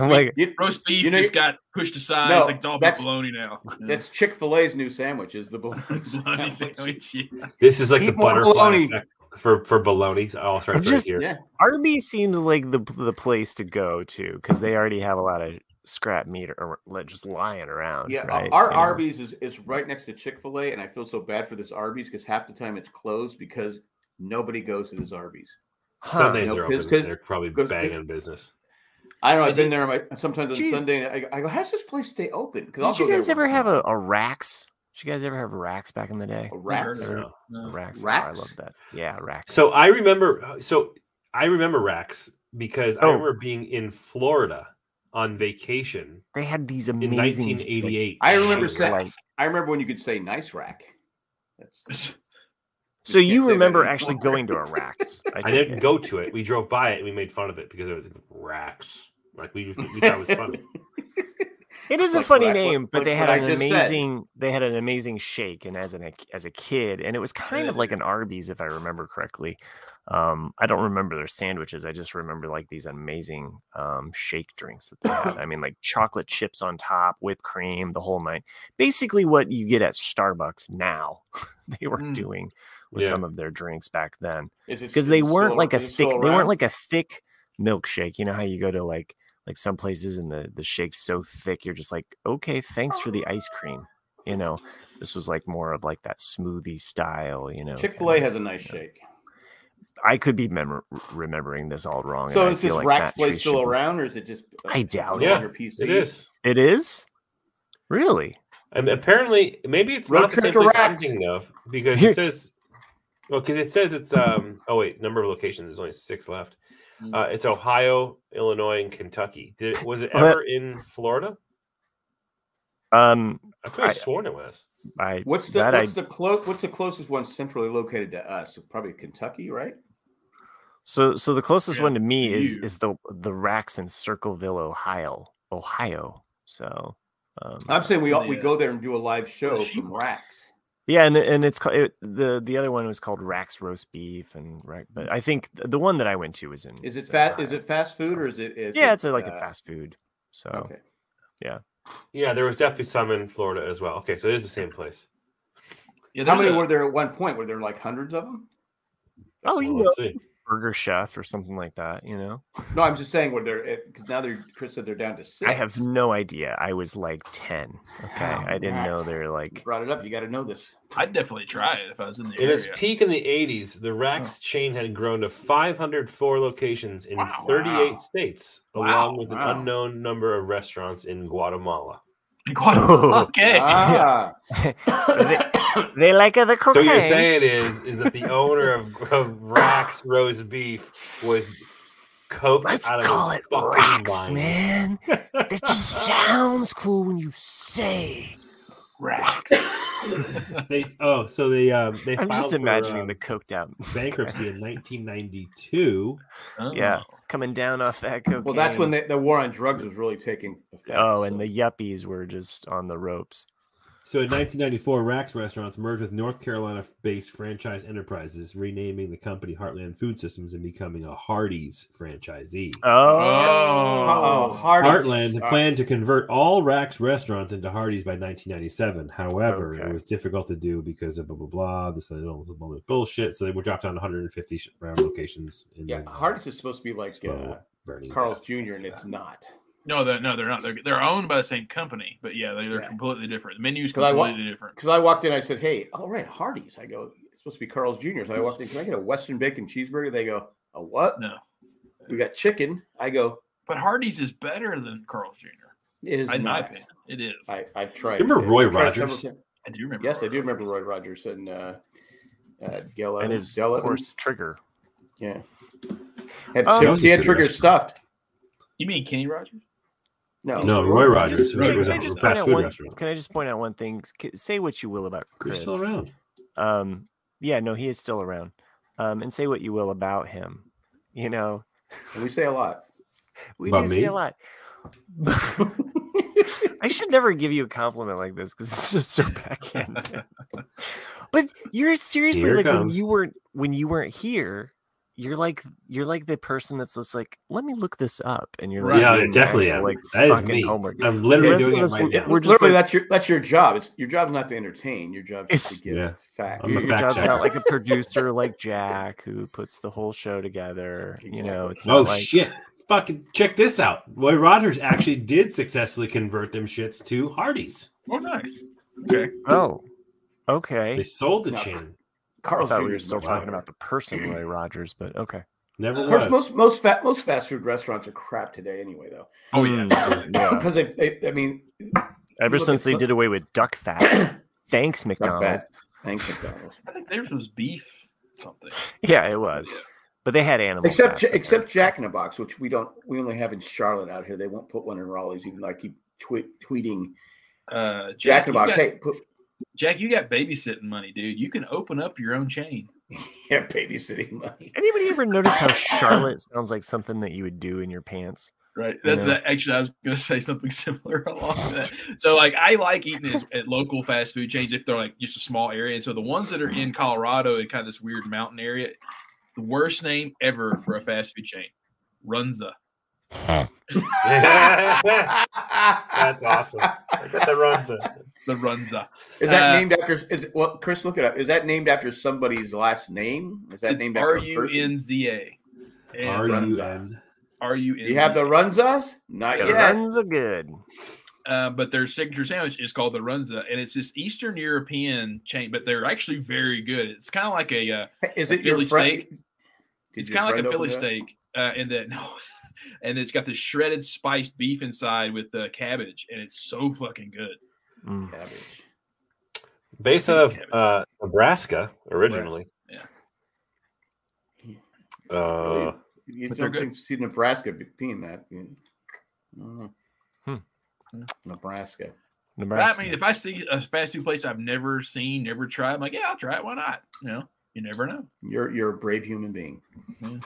roast beef just got pushed aside. No, it's all bologna now. That's Chick-fil-A's new sandwich. Is the bologna sandwich? Yeah. This is like the butterfly effect for bologna. I'll start right here. Yeah. Arby's seems like the place to go to because they already have a lot of scrap meat or just lying around. Yeah, right? Our Arby's is right next to Chick-fil-A, and I feel so bad for this Arby's because half the time it's closed because nobody goes to this Arby's. Sundays are open. They're probably banging business. I don't know. I've been there sometimes on Sunday. And I go, how's this place stay open? Did you guys ever have a Rax? Did you guys ever have Rax back in the day? A Rax? No. Rax. Oh, I love that. Yeah, Rax. So I remember Rax because I remember being in Florida on vacation. They had these amazing in 1988. I remember when you could say nice rack. So you remember actually going to a Rax? I didn't go to it. We drove by it and we made fun of it because it was Rax. Like we thought it was funny. It is a funny name, but they had an amazing shake, and as a kid, and it was kind of like an Arby's if I remember correctly. I don't remember their sandwiches. I just remember like these amazing shake drinks that they had. I mean, like chocolate chips on top, whipped cream, the whole night. Basically, what you get at Starbucks now, they were doing with some of their drinks back then, because they weren't like a thick milkshake. You know how you go to like some places and the shake's so thick, you're just like, okay, thanks for the ice cream. This was like more of like that smoothie style. Chick-fil-A has a nice shake. I could be remembering this all wrong. So is this Rax place still around, or is it just? I doubt it. It is. It is. Really? And apparently, maybe it's not the same place I'm thinking of because it says. Well, because it says it's number of locations. There's only 6 left. It's Ohio, Illinois, and Kentucky. Was it ever in Florida? I could have sworn it was. What's the closest one centrally located to us? Probably Kentucky, right? So the closest one to me is the Rax in Circleville, Ohio. So I'm saying we go there and do a live show from Rax. Yeah, and it's called the other one was called Rax roast beef, but I think the one that I went to was in. Is it fast food or is it? It's like a fast food. So okay, yeah. Yeah, there was definitely some in Florida as well. Okay, so it is the same place. Yeah, How many were there at one point? Were there like hundreds of them? Oh, you Well, know, let's see. Burger Chef or something like that, you know? No, I'm just saying, were there, because now Chris said they're down to 6. I have no idea. I was like 10. Okay. Oh, I didn't Matt. know they're You like. brought it up. You got to know this. I'd definitely try it if I was in the In area. its peak in the 80s, the Rax chain had grown to 504 locations in 38 states, along with an unknown number of restaurants in Guatemala. Okay. They like the cocaine. So you're saying is that the owner of Rax roast beef was coked Let's out of call his it fucking Rax, mind. man. It just sounds cool when you say Rax. They I'm I'm just imagining the coked out bankruptcy in 1992. Yeah, coming down off that cocaine. Well, that's when the war on drugs was really taking effect. Oh, and the yuppies were just on the ropes. So in 1994, Rax Restaurants merged with North Carolina-based franchise enterprises, renaming the company Heartland Food Systems and becoming a Hardee's franchisee. Heartland planned to convert all Rax restaurants into Hardee's by 1997. However, it was difficult to do because of blah, blah, blah. This was a bunch of bullshit. So they were dropped down to 150 locations. Hardee's is supposed to be like Carl's Jr., and it's not. No, they're not. They're owned by the same company, but they're completely different. The menu's completely different. Because I walked in, I said, "Hey, all right, Hardee's." I go, "It's supposed to be Carl's Jr." So I walked in. Can I get a Western bacon cheeseburger? They go, "A what?" No, we got chicken. I go, but Hardee's is better than Carl's Jr. It is, in my opinion. It is. I've tried. You remember Roy Rogers? I do remember. Yes, I do remember Roy Rogers and Gella and his horse Trigger. Yeah, he had Trigger stuffed. You mean Kenny Rogers? No, Roy Rogers. Can I just point out one thing? Say what you will about Chris. He's still around. Yeah, no, he is still around. And say what you will about him. You know, and we say a lot. We do say a lot. I should never give you a compliment like this because it's just so backhanded. But you're seriously here like comes. when you weren't here. You're like the person that's just like, let me look this up, and you're like, yeah, definitely am. Like that is me. Homework. I'm literally doing it right now. We're just literally that's your job. Your job's not to entertain. Your job is to give facts. Your job's not like a producer like Jack who puts the whole show together. Exactly. You know, it's not like, shit. Fucking check this out. Roy Rogers actually did successfully convert them shits to Hardee's. Oh, nice. Okay. Oh, okay. They sold the chain. Carl, I thought we were still talking about the person Roy Rogers, but okay. Never was. Of course, most fast food restaurants are crap today, anyway. Though. Oh yeah, because I mean, ever since they did away with duck fat, thanks McDonald's. Thanks McDonald's. I think theirs was beef something. Yeah, it was. But they had animals. Except Jack in the Box, which we only have in Charlotte out here. They won't put one in Raleigh's, even though I keep tweeting. Jack in the Box. Jack, you got babysitting money, dude. You can open up your own chain. Yeah, babysitting money. Anybody ever notice how Charlotte sounds like something that you would do in your pants? Right. That's actually, I was going to say something similar along that. So, like, I like eating at local fast food chains if they're like just a small area. And so the ones that are in Colorado and kind of this weird mountain area, the worst name ever for a fast food chain, Runza. That's awesome. The Runza. The Runza. Is that named after? Chris, look it up. Is that named after somebody's last name? Is that named after a person? Runza. R-U-N. R-U-N. You have the Runzas? Not yet. Runza good. But their signature sandwich is called the Runza, and it's this Eastern European chain, but they're actually very good. It's kind of like a Philly steak. It's kind of like a Philly steak, and it's got this shredded spiced beef inside with cabbage, and it's so fucking good. Cabbage. Based out of Nebraska originally. Yeah. You don't see Nebraska being that. Nebraska. I mean, if I see a fast food place I've never seen, never tried, I'm like, yeah, I'll try it. Why not? You never know. You're a brave human being. Mm-hmm.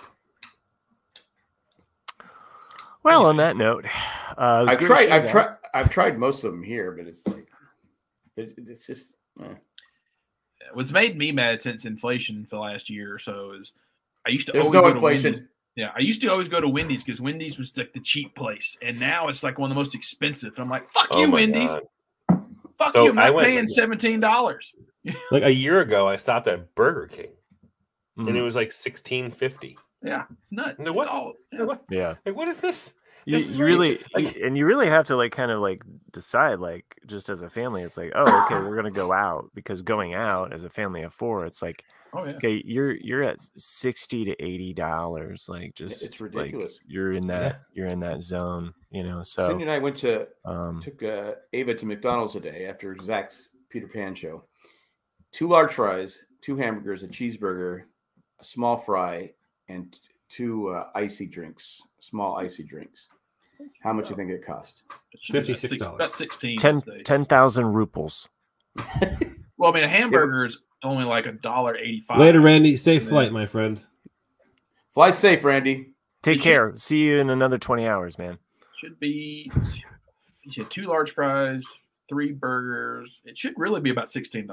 Well, on that note, I've tried most of them here, but it's like it's just. What's made me mad since inflation for the last year or so is I used to There's always no go inflation. To Wendy's. Yeah, I used to always go to Wendy's because Wendy's was like the cheap place, and now it's like one of the most expensive. And I'm like, fuck you, Wendy's. God. Fuck you! I'm not paying $17. Like a year ago, I stopped at Burger King, and it Mm. was like $16.50. Yeah, nuts. No, what? It's all, Yeah. Like, what is this? You, This is you really like, and you really have to like kind of like decide like just as a family it's like, oh, okay, we're gonna go out, because going out as a family of 4, it's like, oh yeah. okay, you're at $60 to $80, like just It's ridiculous. like, you're in that zone, you know. So Cindy and I went to um took Ava to McDonald's today after Zach's Peter Pan show. 2 large fries, 2 hamburgers, a cheeseburger, a small fry, and 2 icy drinks, small icy drinks. How much do you think it cost? It should be $56. About 16. 10,000 ruples. Well, I mean, a hamburger is only like $1.85. later, Randy. Safe flight, my friend. Fly safe, Randy. Take care. See you in another 20 hours, man. Should be 2 large fries, 3 burgers. It should really be about $16,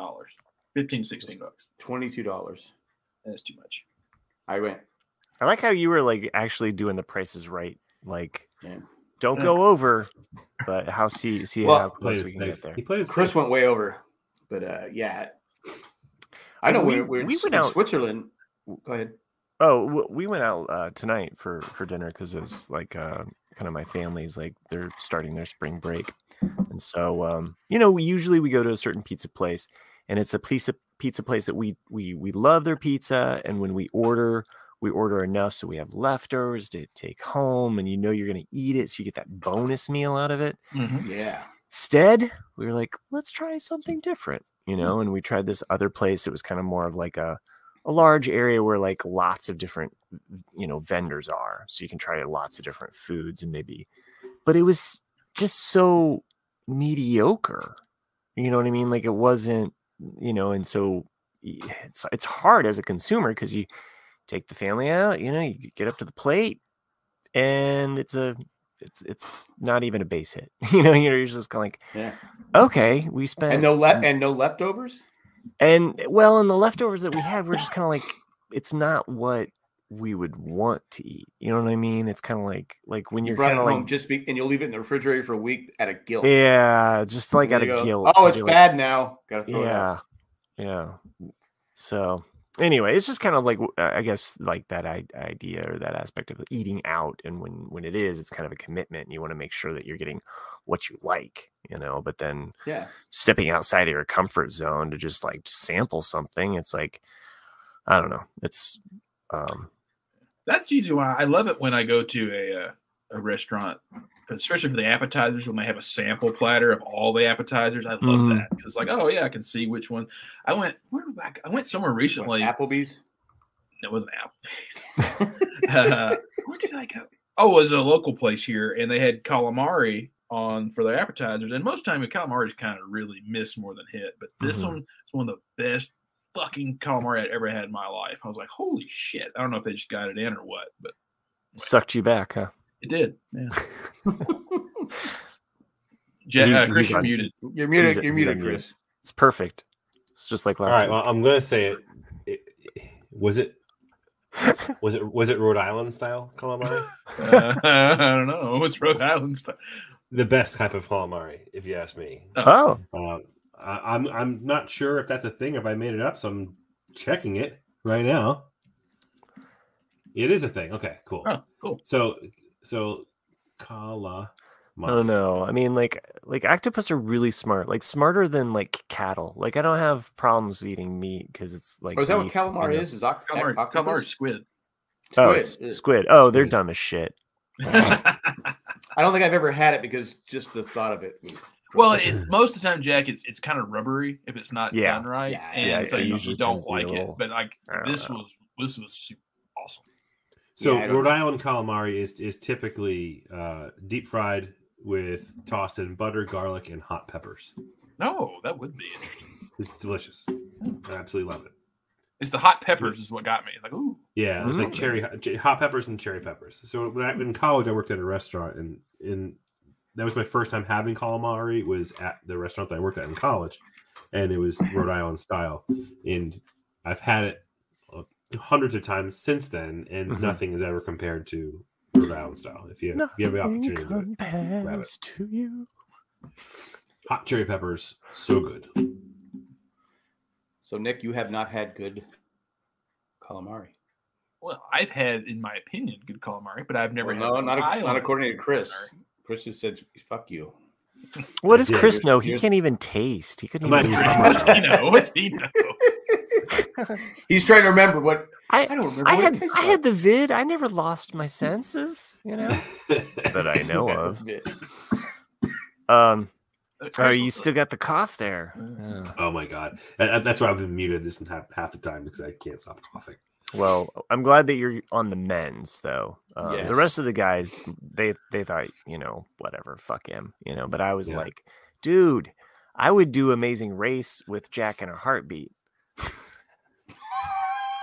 $15-16. $22. That's too much. I went. I like how you were like actually doing the prices right. Like, Yeah. don't go over, but how Well, how close we can get there. He played it Chris safe. went way over, but yeah. I know We we're went in out- Switzerland. Go ahead. Oh, we went out tonight for dinner because it was like kind of my family's like they're starting their spring break, and so you know, we go to a certain pizza place, and it's a pizza place that we love their pizza, and when we order enough so we have leftovers to take home, and you know you're gonna eat it, so you get that bonus meal out of it. Mm-hmm. Yeah. Instead, we were like, let's try something different, you know, and we tried this other place. It was kind of more of like a large area where like lots of different, you know, vendors are. So you can try lots of different foods and but it was just so mediocre. You know what I mean? Like it wasn't, you know, and so it's hard as a consumer because you take the family out, you know, you get up to the plate and it's not even a base hit. You know, you're just kind of like, Yeah. okay, we spent And no leftovers? and well, and the leftovers that we had were just kind of like, it's not what we would want to eat. You know what I mean? It's kind of like when You you're brought it kind of home like, and you'll leave it in the refrigerator for a week at a guilt. yeah, just like And out you of go, guilt. Oh, 'cause it's you're bad now. Gotta throw it yeah, out. yeah. So anyway, it's just kind of like I guess like that idea or that aspect of eating out, and when it is, it's kind of a commitment. And you want to make sure that you're getting what you like, you know. But then Yeah. stepping outside of your comfort zone to just like sample something, it's like I don't know. It's That's usually why I love it when I go to a restaurant, especially for the appetizers, when they have a sample platter of all the appetizers. I love that because, like, oh yeah, I can see which one. I went somewhere recently. Applebee's. It wasn't Applebee's. Where did I go? Oh, it was a local place here, and they had calamari on for their appetizers. And most time, the calamari is kind of really miss more than hit, but this one is one of the best fucking calamari I'd ever had in my life. I was like, holy shit! I don't know if they just got it in or what, but sucked you back, huh? it did. Yeah. Chris, you're muted. You're muted. You're he's muted, unmuted. Chris. It's perfect. It's just like All last right, week. well, I'm gonna say it. Was it Rhode Island style calamari? I don't know. It's Rhode Island stuff. The best type of calamari, if you ask me. Oh, I'm not sure if that's a thing, if I made it up, so I'm checking it right now. It is a thing. Okay, cool. Oh, cool. So calamari. I don't know. I mean, like octopus are really smart, like smarter than like cattle. Like I don't have problems eating meat because it's like. Oh, is that what beef, calamari you know? is? Is Calamari is squid. Oh, Squid. it's squid. Oh, they're Squid. dumb as shit. I don't think I've ever had it because just the thought of it. Well, it's most of the time, Jack. It's kind of rubbery if it's not Yeah. done right, Yeah, and so it you usually don't tends to be like a it. little- But like I don't this know. was super awesome. So Yeah, I don't Rhode know. Island calamari is typically deep fried with tossed in butter, garlic, and hot peppers. No, that would be interesting. It's delicious. I absolutely love it. It's the hot peppers is what got me. Like, ooh, Yeah, it was like hot peppers and cherry peppers. So in college, I worked at a restaurant, and that was my first time having calamari. Was at the restaurant that I worked at in college, and it was Rhode Island style. And I've had it hundreds of times since then, and nothing has ever compared to Rhode Island style. If you have the opportunity to do it, grab it. To you. Hot cherry peppers, so good. So, Nick, you have not had good calamari. Well, I've had, in my opinion, good calamari, but I've never had. No, not according to Chris. Calamari. Chris just said, "Fuck you." What does Chris know? He can't even taste. He couldn't even. What's he know? What's he know? He's trying to remember what. I don't remember. I had the vid. I never lost my senses. That I know of. Oh, you still got the cough there. Oh my god, that's why I've been muted this half the time because I can't stop coughing. Well, I'm glad that you're on the men's though. Yes. The rest of the guys, they thought, whatever, fuck him, But I was like, dude, I would do Amazing Race with Jack in a heartbeat.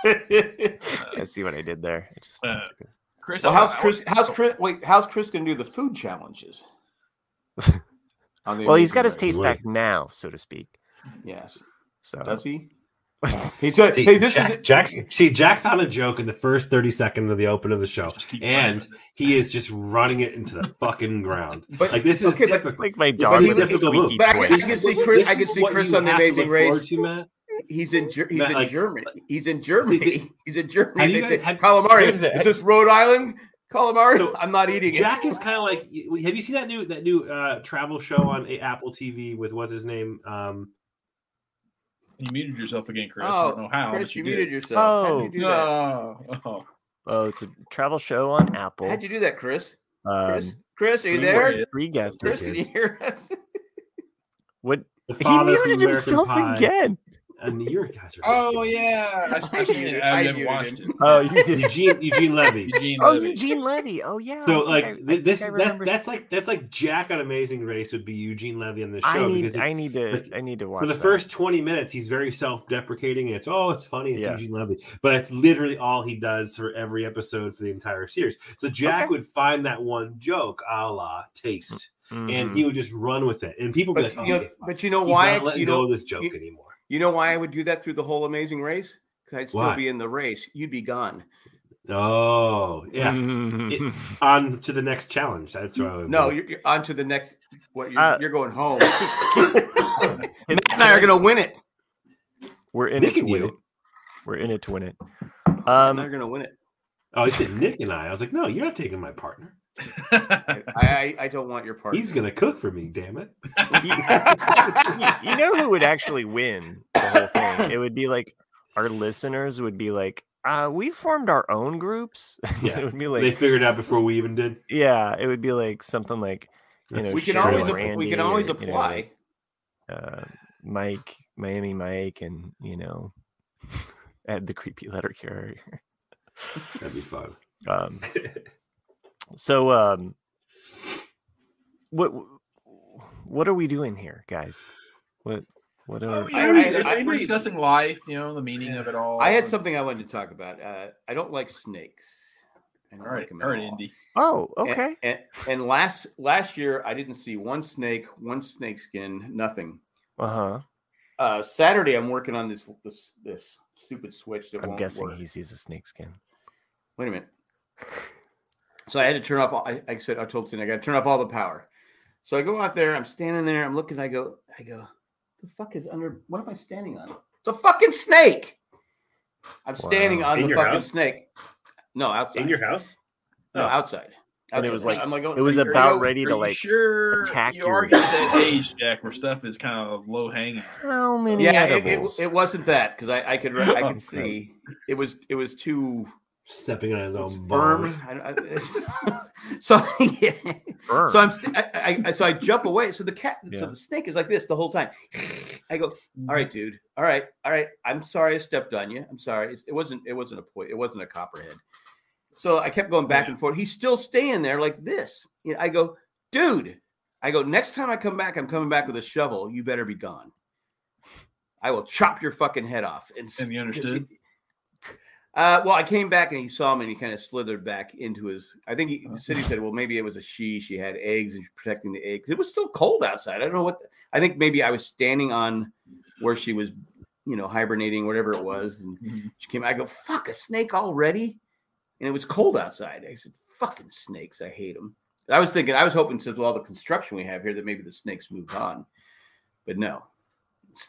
I see what I did there. Chris, well, how's Chris gonna do the food challenges? Well, he's got his taste back now, so to speak. Yes. So does he? He said, "Hey, this is Jack found a joke in the first 30 seconds of the open of the show, and he is just running it into the fucking ground. But, like this is typical. Like my dog was a squeaky toy. I can see Chris on the Amazing Race. He's in Germany. He's in Germany. He's in Germany. They say, calamari. Is this Rhode Island calamari? So, I'm not eating Jack is kind of like. Have you seen that new travel show on Apple TV with what's his name? You muted yourself again, Chris. I don't know how. Chris, you muted yourself. How did you do that? Oh, it's a travel show on Apple. How'd you do that, Chris? Chris, are you there? 3 guests. Chris, can you hear us? What? He muted himself again. And your guys are. Oh yeah, I've seen it. I haven't watched it. Oh, you did. Eugene Levy. Eugene Levy. Oh yeah. So that's like Jack on Amazing Race would be Eugene Levy on the show. I need to watch. For the first 20 minutes, he's very self-deprecating. And it's funny. It's Eugene Levy, but it's literally all he does for every episode for the entire series. So Jack would find that one joke, a la Taste, and he would just run with it. And people would be like, but you know why? He's not letting go of this joke anymore. You know why I would do that through the whole Amazing Race? Because I'd still be in the race. You'd be gone. Oh, yeah. On to the next challenge. That's what I would do. You're on to the next. You're going home. Nick and I are going to win it. We're in it to win it. We're in it to win it. They're going to win it. Oh, he said Nick and I. I was like, no, you're not taking my partner. I don't want your partner. He's gonna cook for me, damn it. You know who would actually win the whole thing? It would be like our listeners would be like, we formed our own groups. Yeah. It would be like they figured out before we even did. Yeah, it would be like something like we can always apply. Miami Mike, and add the creepy letter carrier. That'd be fun. So, what are we doing here, guys? What are we're discussing life, the meaning of it all. I had something I wanted to talk about. I don't like snakes. I don't like them at all. Indy. Oh, okay. And last year I didn't see one snake, one snake skin, nothing. Saturday I'm working on this stupid switch that I'm won't guessing work. he sees a snake skin. Wait a minute. So I had to turn off. I told Cindy I got to turn off all the power. So I go out there. I'm standing there. I'm looking. I go. The fuck is under? What am I standing on? It's a fucking snake. I'm standing on the fucking snake. No, outside. In your house? No, outside. And it was like I'm like, it was about ready to like attack you. Are getting that age, Jack, where stuff is kind of low hanging. How many? Yeah, it wasn't that because I could see it was too. Stepping on his own firm. So I jump away. So the snake is like this the whole time. I go, all right, dude. All right. I'm sorry I stepped on you. I'm sorry. It wasn't a copperhead. So I kept going back and forth. He's still staying there like this. I go, dude. Next time I come back, I'm coming back with a shovel. You better be gone. I will chop your fucking head off. And you understood? Well, I came back and he saw me and he kind of slithered back into his. I think he said, well, maybe it was a she. She had eggs and she's protecting the eggs. It was still cold outside. I don't know what. I think maybe I was standing on where she was, hibernating, whatever it was. And she came. I go, fuck, a snake already? And it was cold outside. I said, fucking snakes. I hate them. I was hoping since all the construction we have here that maybe the snakes moved on. But no.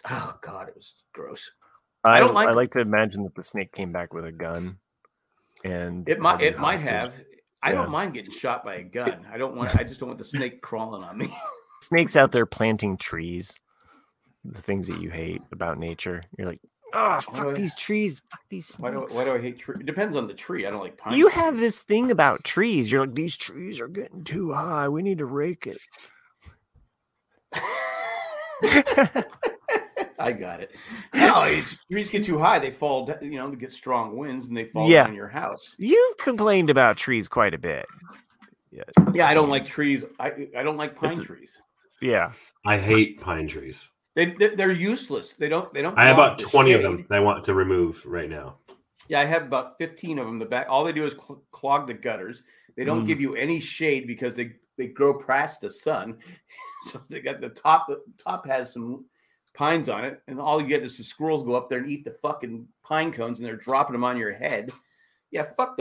Oh, God, it was gross. I don't like. I like to imagine that the snake came back with a gun, and It might have. I Yeah. don't mind getting shot by a gun. I just don't want the snake crawling on me. Snakes out there planting trees. The things that you hate about nature. You're like, oh, fuck these trees. Fuck these snakes. Why do I hate trees? It depends on the tree. I don't like pine. You trees. have this thing about trees. You're like, these trees are getting too high. We need to rake it. I got it. No, trees get too high. They fall. They get strong winds and they fall down on your house. You've complained about trees quite a bit. Yeah, I don't like trees. I don't like pine trees. Yeah, I hate pine trees. They're useless. They don't. I have about 20 of them that I want to remove right now. Yeah, I have about 15 of them. The back. All they do is clog the gutters. They don't give you any shade because they grow past the sun. So they got the top. The top has some pines on it, and all you get is the squirrels go up there and eat the fucking pine cones, and they're dropping them on your head. Yeah, fuck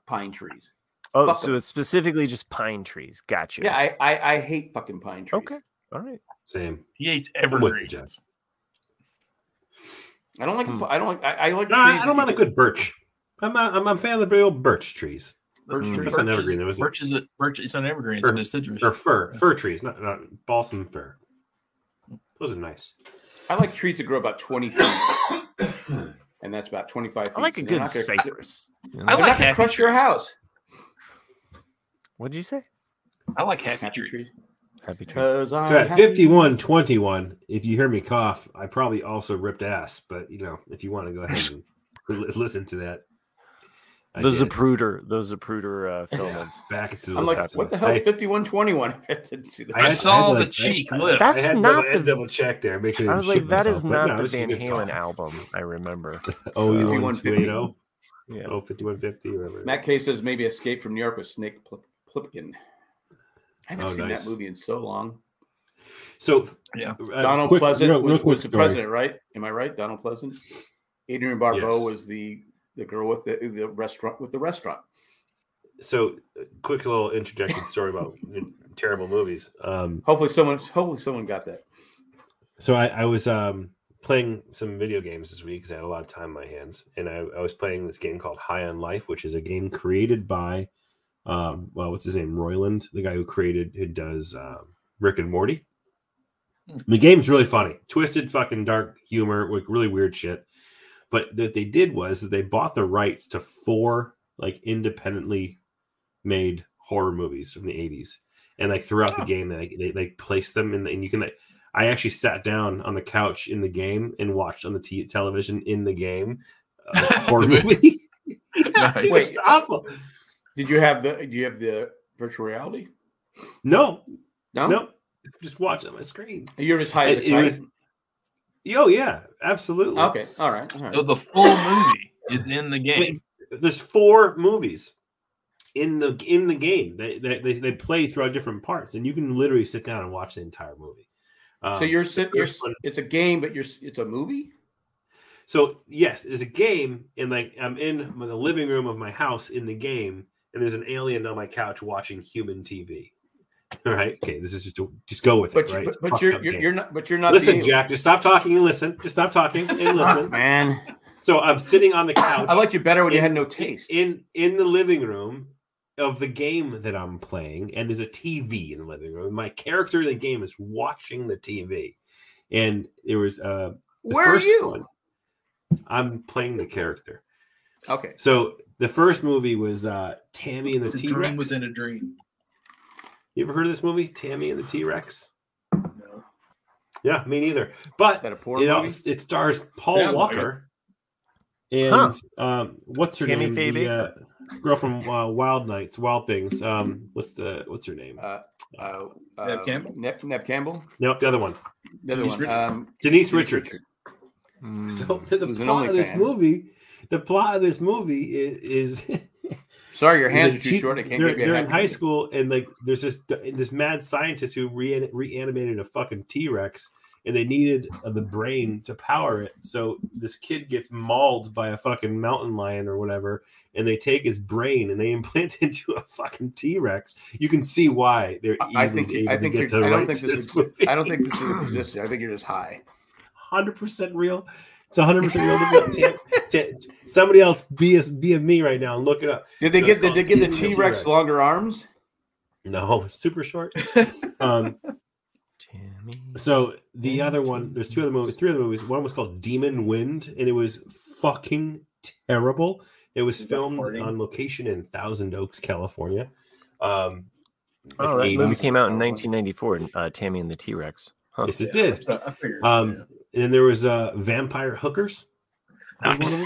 pine trees. Oh, fuck so them. it's specifically just pine trees. Gotcha. Yeah, I hate fucking pine trees. Okay. All right. Same. He hates evergreens. I don't like. I don't like. I like. No, trees I don't mind a good birch. I'm a fan of the big old birch trees. Birch trees. That's an evergreen. Birch is an evergreen. It's a deciduous. Or fir trees, not balsam fir. Those are nice. I like trees that grow about 20 feet, and that's about 25 feet. I like a good cypress. I like to crush your house. What did you say? I like happy trees. Happy trees. So at 51:21, if you hear me cough, I probably also ripped ass. But if you want to go ahead and listen to that, The Zapruder film of back into. I'm like, what the hell? 51:21. I didn't see that. I saw the cheek lift. That's not the double check there. Make sure I was like, that is not the Van Halen album. I remember. Oh, 51:50. Yeah. Oh, 51:50. Whatever. Matt K says maybe Escape from New York with Snake Plipkin. I haven't seen that movie in so long. So yeah, Donald Pleasant was the president, right? Am I right? Donald Pleasant. Adrienne Barbeau was the girl with the restaurant. So, quick little interjected story about terrible movies. Hopefully someone got that. So I was playing some video games this week because I had a lot of time on my hands, and I was playing this game called High on Life, which is a game created by what's his name? Roiland, the guy who does Rick and Morty. The game's really funny, twisted, fucking dark humor with really weird shit. But what they did was they bought the rights to 4 independently made horror movies from the 80s, and throughout the game they placed them in and you can I actually sat down on the couch in the game and watched on the television in the game horror movie. Nice. Wait, it's awful. Do you have the virtual reality? No. Just watch it on my screen. You're as high as a kite. Oh yeah, absolutely. Okay, all right. So the full movie is in the game. There's 4 movies in the game. They play throughout different parts, and you can literally sit down and watch the entire movie. So it's a game, but it's a movie. So yes, it's a game, and I'm in the living room of my house in the game, and there's an alien on my couch watching human TV. All right. Okay. This is just go with it. Right. But you're not. But you're not. Listen, Jack. Just stop talking and listen. Just stop talking and listen, man. So I'm sitting on the couch. I liked you better when you had no taste. In the living room of the game that I'm playing, and there's a TV in the living room. My character in the game is watching the TV, and there was where are you? One, I'm playing the character. Okay. So the first movie was Tammy and the T-Rex. Dream within a dream. You ever heard of this movie, Tammy and the T-Rex? No. Yeah, me neither. But it stars Paul Walker and what's her Tammy name? Faye The girl from Wild Things. What's her name? Nev Campbell. Nev Campbell. Nope, the other one. Denise Richards. So the plot of this movie is sorry, your hands are too short. I can't. They're in high school, and there's this mad scientist who reanimated a fucking T-Rex, and they needed the brain to power it. So this kid gets mauled by a fucking mountain lion or whatever, and they take his brain and they implant it into a fucking T-Rex. You can see why they're easily able to get to the rights to this movie. I don't think this is existing. I think you're just high. 100% real. It's 100% real. Somebody else be of me right now and look it up. Did they get the T-Rex longer arms? No, super short. So the other one, there's three other movies. One was called Demon Wind, and it was fucking terrible. It was filmed on location in Thousand Oaks, California. That movie came out in 1994. Tammy and the T-Rex. Huh? Yes, it did. I figured, And there was Vampire Hookers. Nice.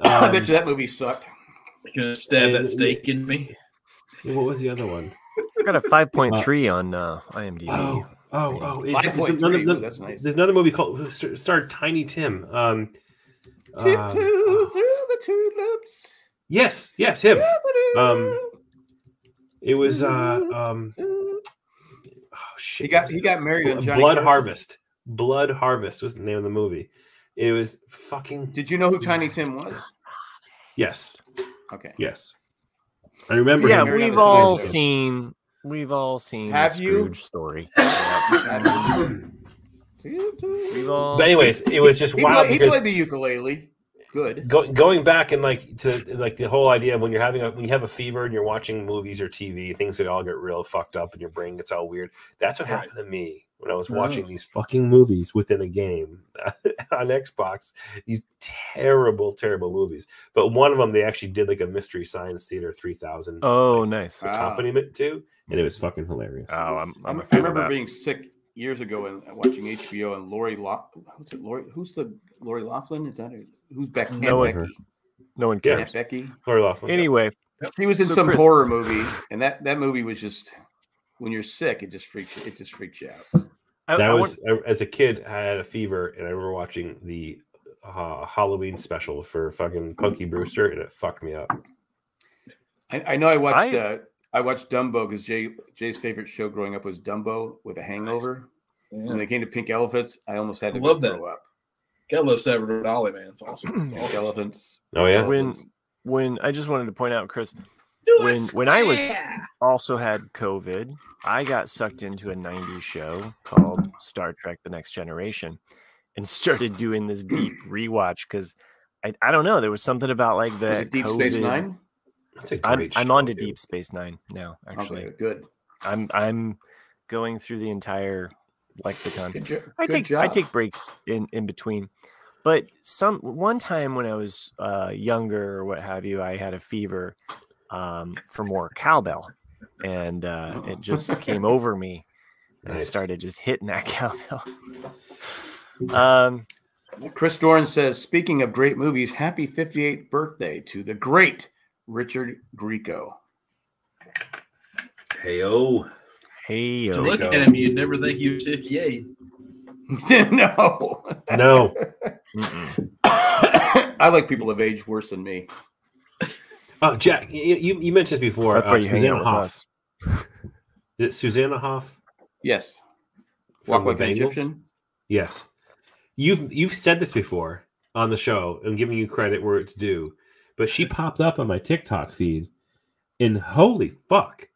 I bet you that movie sucked. You're gonna stab that steak in me. What was the other one? It's got a 5.3 on IMDb. That's nice. There's another movie called starred Tiny Tim. Tiptoe through the tulips. Yes, him. It was shit. He got married on Johnny Blood Carson. Harvest. Blood Harvest was the name of the movie. It was fucking. Did you know who Tiny Tim was? Yes. Okay. Yes. I remember. Yeah, him. we've all seen Have the you? Scrooge story. But anyways, it was just wild. He played the ukulele. Good. Going back and to the whole idea of when you have a fever and you're watching movies or TV, things that all get real fucked up and your brain gets all weird. That's what happened to me when I was watching these fucking movies within a game on Xbox. These terrible, terrible movies. But one of them they actually did like a Mystery Science Theater 3000. Oh, nice accompaniment to, and it was fucking hilarious. Oh, I remember being sick years ago and watching HBO and Lori who's the Lori Loughlin? Is that who's Becky? No one cares. Aunt Becky. Lori Loughlin. Anyway, she was in some horror movie, and that movie was just when you're sick, it just freaks you out. As a kid, I had a fever, and I remember watching the Halloween special for fucking Punky Brewster, and it fucked me up. I know I watched Dumbo because Jay's favorite show growing up was Dumbo with a hangover. Yeah. When they came to Pink Elephants, I almost had to throw up. Gotta love Salvador Dali, man. It's awesome. Pink Elephants. Oh yeah. When I just wanted to point out, Chris, when I was also had COVID, I got sucked into a 90s show called Star Trek: The Next Generation and started doing this deep rewatch because I don't know, there was something about like the Deep Space Nine. That's a great I'm show, on to dude. Deep Space Nine now. Actually, okay, good. I'm going through the entire lexicon. I take breaks in between, but one time when I was younger or what have you, I had a fever for more cowbell, and it just came over me. And I started just hitting that cowbell. Chris Dorn says, speaking of great movies, happy 58th birthday to the great Richard Grieco. Hey-o. To look at him, you'd never think he was 58. No. I like people of age worse than me. Oh, Jack, you mentioned this before. That's why you hang out Susanna with Hoff. us. Is it Susanna Hoff? Yes. From Walk the like an Bengals? Egyptian? Yes. You've said this before on the show. I'm giving you credit where it's due. But she popped up on my TikTok feed, and holy fuck.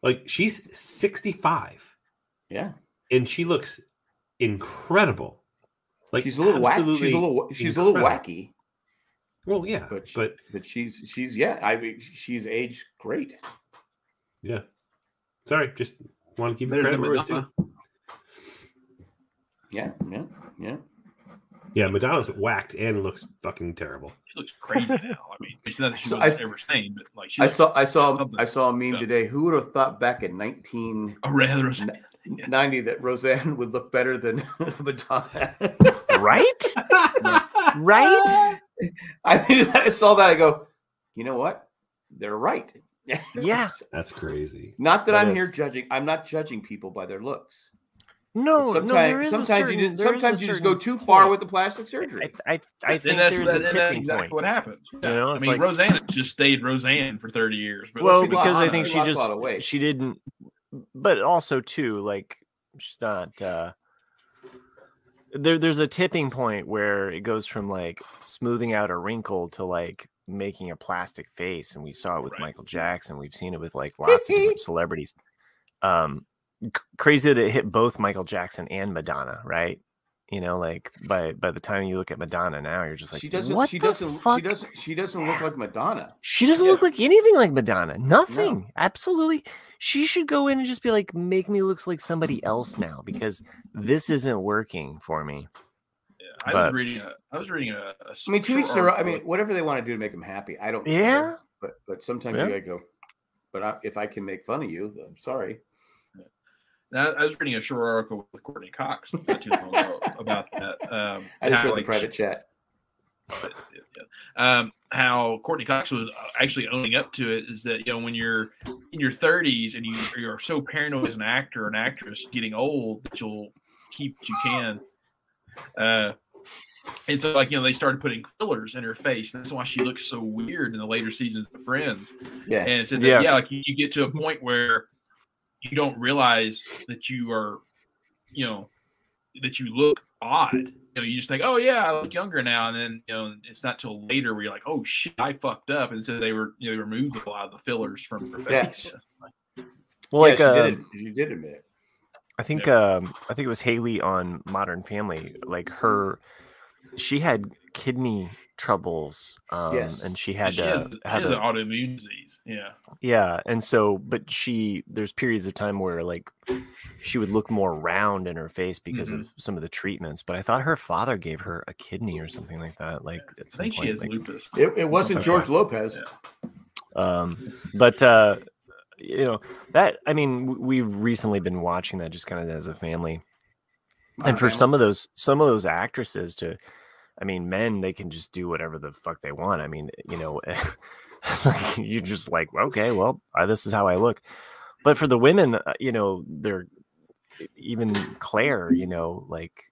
Like, she's 65. Yeah. And she looks incredible. Like, she's a little wacky. She's a little wacky. Well, yeah. But she's she's aged great. Yeah. Sorry, just want to keep it credit where it's due. Yeah. Yeah, Madonna's whacked and looks fucking terrible. She looks crazy now. I mean, it's not that she was ever sane, but like I saw a meme today. Who would have thought back in 1990 that Roseanne would look better than Madonna? Right? Right? I saw that. I go, you know what? They're right. Yeah. That's crazy. Not that I'm here judging. I'm not judging people by their looks. No, sometimes you just go too far with the plastic surgery. I think there's a tipping exactly point. what happened. Yeah. You know, I mean, Roseanne just stayed Roseanne for 30 years. But well, because I think she didn't. But also too, like she's not. There's a tipping point where it goes from like smoothing out a wrinkle to like making a plastic face, and we saw it with Michael Jackson. We've seen it with like lots of different celebrities. Crazy that it hit both Michael Jackson and Madonna, right? You know, like by the time you look at Madonna now, you're just like, she doesn't what she the doesn't fuck? she doesn't look like Madonna. She doesn't look like anything like Madonna. Nothing. No. Absolutely. She should go in and just be like, make me look like somebody else now, because this isn't working for me. Yeah, I was reading a I mean, to each their own. I mean, whatever they want to do to make them happy, I don't care. But sometimes you gotta go. But if I can make fun of you, I'm sorry. Now, I was reading a short article with Courtney Cox not too long ago about that. I just read the private chat. How Courtney Cox was actually owning up to it is that, you know, when you're in your 30s and you're so paranoid as an actor or an actress getting old that you'll keep what you can. And so, like, you know, they started putting fillers in her face. And that's why she looks so weird in the later seasons of Friends. Yeah. And so that, like you get to a point where you don't realize that you are, you know, that you look odd. You know, you just think, oh yeah, I look younger now, and then, you know, it's not till later where you're like, oh shit, I fucked up. And so they removed a lot of the fillers from her face. Well, like she did admit it. I think it was Haley on Modern Family. Like she had kidney troubles, and she had an autoimmune disease. Yeah, and so, but there's periods of time where like she would look more round in her face because of some of the treatments. But I thought her father gave her a kidney or something like that. Like at some point, she has lupus. It wasn't George Lopez. But you know that, I mean, we've recently been watching that just kind of as a family, and for some of those actresses to. I mean, men, they can just do whatever the fuck they want. I mean, you know, you're just like, okay, well, this is how I look. But for the women, you know, they're even Claire, you know, like,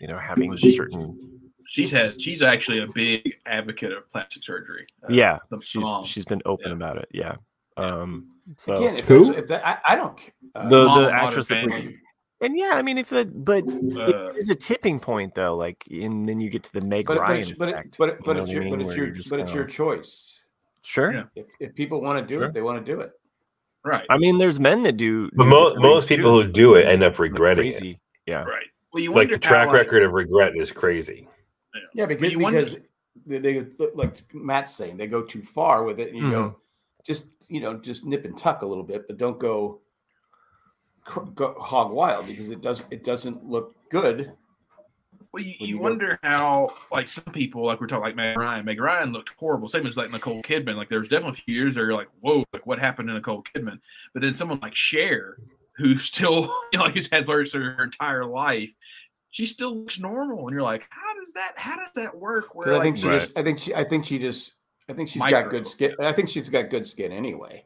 you know, having certain. She's actually a big advocate of plastic surgery. She's been open about it. Yeah. So again, I don't care. The actress that plays. And yeah, I mean, it is a tipping point though. Like, and then you get to the Meg Ryan effect. But it's your choice. Sure. Yeah. If people want to do it, they want to do it. Right. I mean, there's men that do. But most people who do it end up regretting it. Yeah. Right. Well, you like the track record of regret is crazy. Yeah, because they like Matt's saying, they go too far with it, and you go, just nip and tuck a little bit, but don't go hog wild, because it doesn't look good. Well, you wonder how, like, some people, like we're talking, like Meg Ryan looked horrible, same as like Nicole Kidman. Like, there was definitely a few years there you're like, whoa, like what happened to Nicole Kidman? But then someone like Cher, who still, you know, like, who's had blurs her entire life, she still looks normal, and you're like, how does that work? Where, like, I think she's got good skin. I think she's got good skin anyway,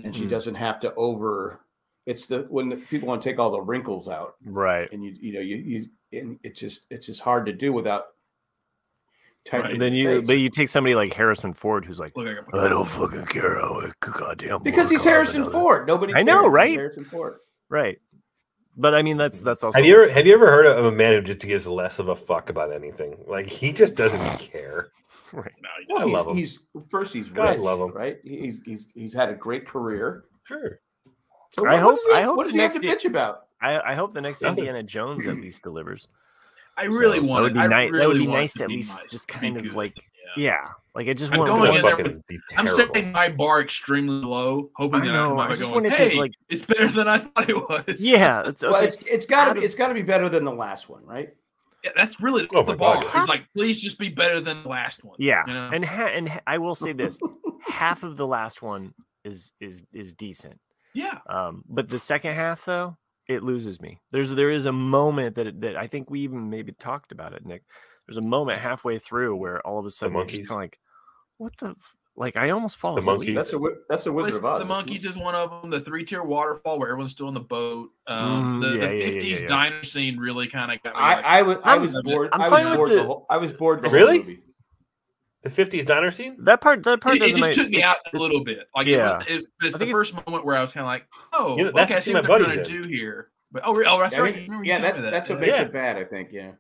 and she doesn't have to over. It's when the people want to take all the wrinkles out, right? And it's just hard to do without. Right. And then you take somebody like Harrison Ford, who's like, I don't fucking care how goddamn. Because he's Harrison Ford. Nobody. I know, right? Harrison Ford. Right. But I mean, that's also. Have you ever heard of a man who just gives less of a fuck about anything? Like, he just doesn't care. Right. No, I love him. He's rich. I love him. Right. He's had a great career. Sure. So I hope what does he have to bitch about? I hope the next Indiana Jones at least delivers. I really want it. That would be nice to at least just kind of like, like I just want to. I'm setting my bar extremely low, hoping that I come out going, hey, it's better than I thought it was. Yeah, it's okay. Well, it's got to be better than the last one, right? Yeah, that's the bar. It's like, please just be better than the last one. Yeah, you know? and I will say this: half of the last one is decent. Yeah. But the second half, though, it loses me. There is a moment that I think we even maybe talked about it, Nick. There's a moment halfway through where all of a sudden you're just kind of like, what the like? I almost fall asleep. That's a Wizard of Oz. The Monkeys is one of them. The 3-tier waterfall where everyone's still in the boat. The 50s diner scene really kind of got me. I was bored. I was bored the whole movie. The 50s diner scene? That part it just took me out a little bit. Like, it's the first moment where I was kind of like, oh, okay, I see what they're going to do here. But that's right. That's what makes it bad, I think. Yeah,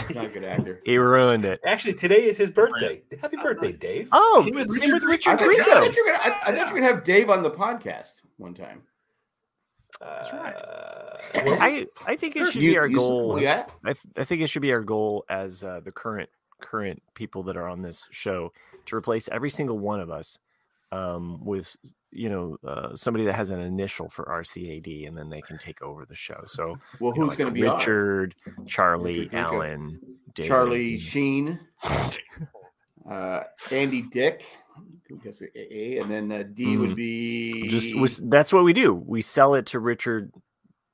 he's not a good actor. He ruined it. Actually, today is his birthday. Happy birthday, Dave! Oh, same with Richard Grieco. I thought you were going to have Dave on the podcast one time. That's right. I think it should be our goal. Yeah. I think it should be our goal as the current people that are on this show to replace every single one of us with somebody that has an initial for RCAD, and then they can take over the show. So, well, who's going to be Richard, Charlie, Alan, David, Charlie Sheen, Andy Dick. Who gets A, and then D would be that's what we do. We sell it to Richard.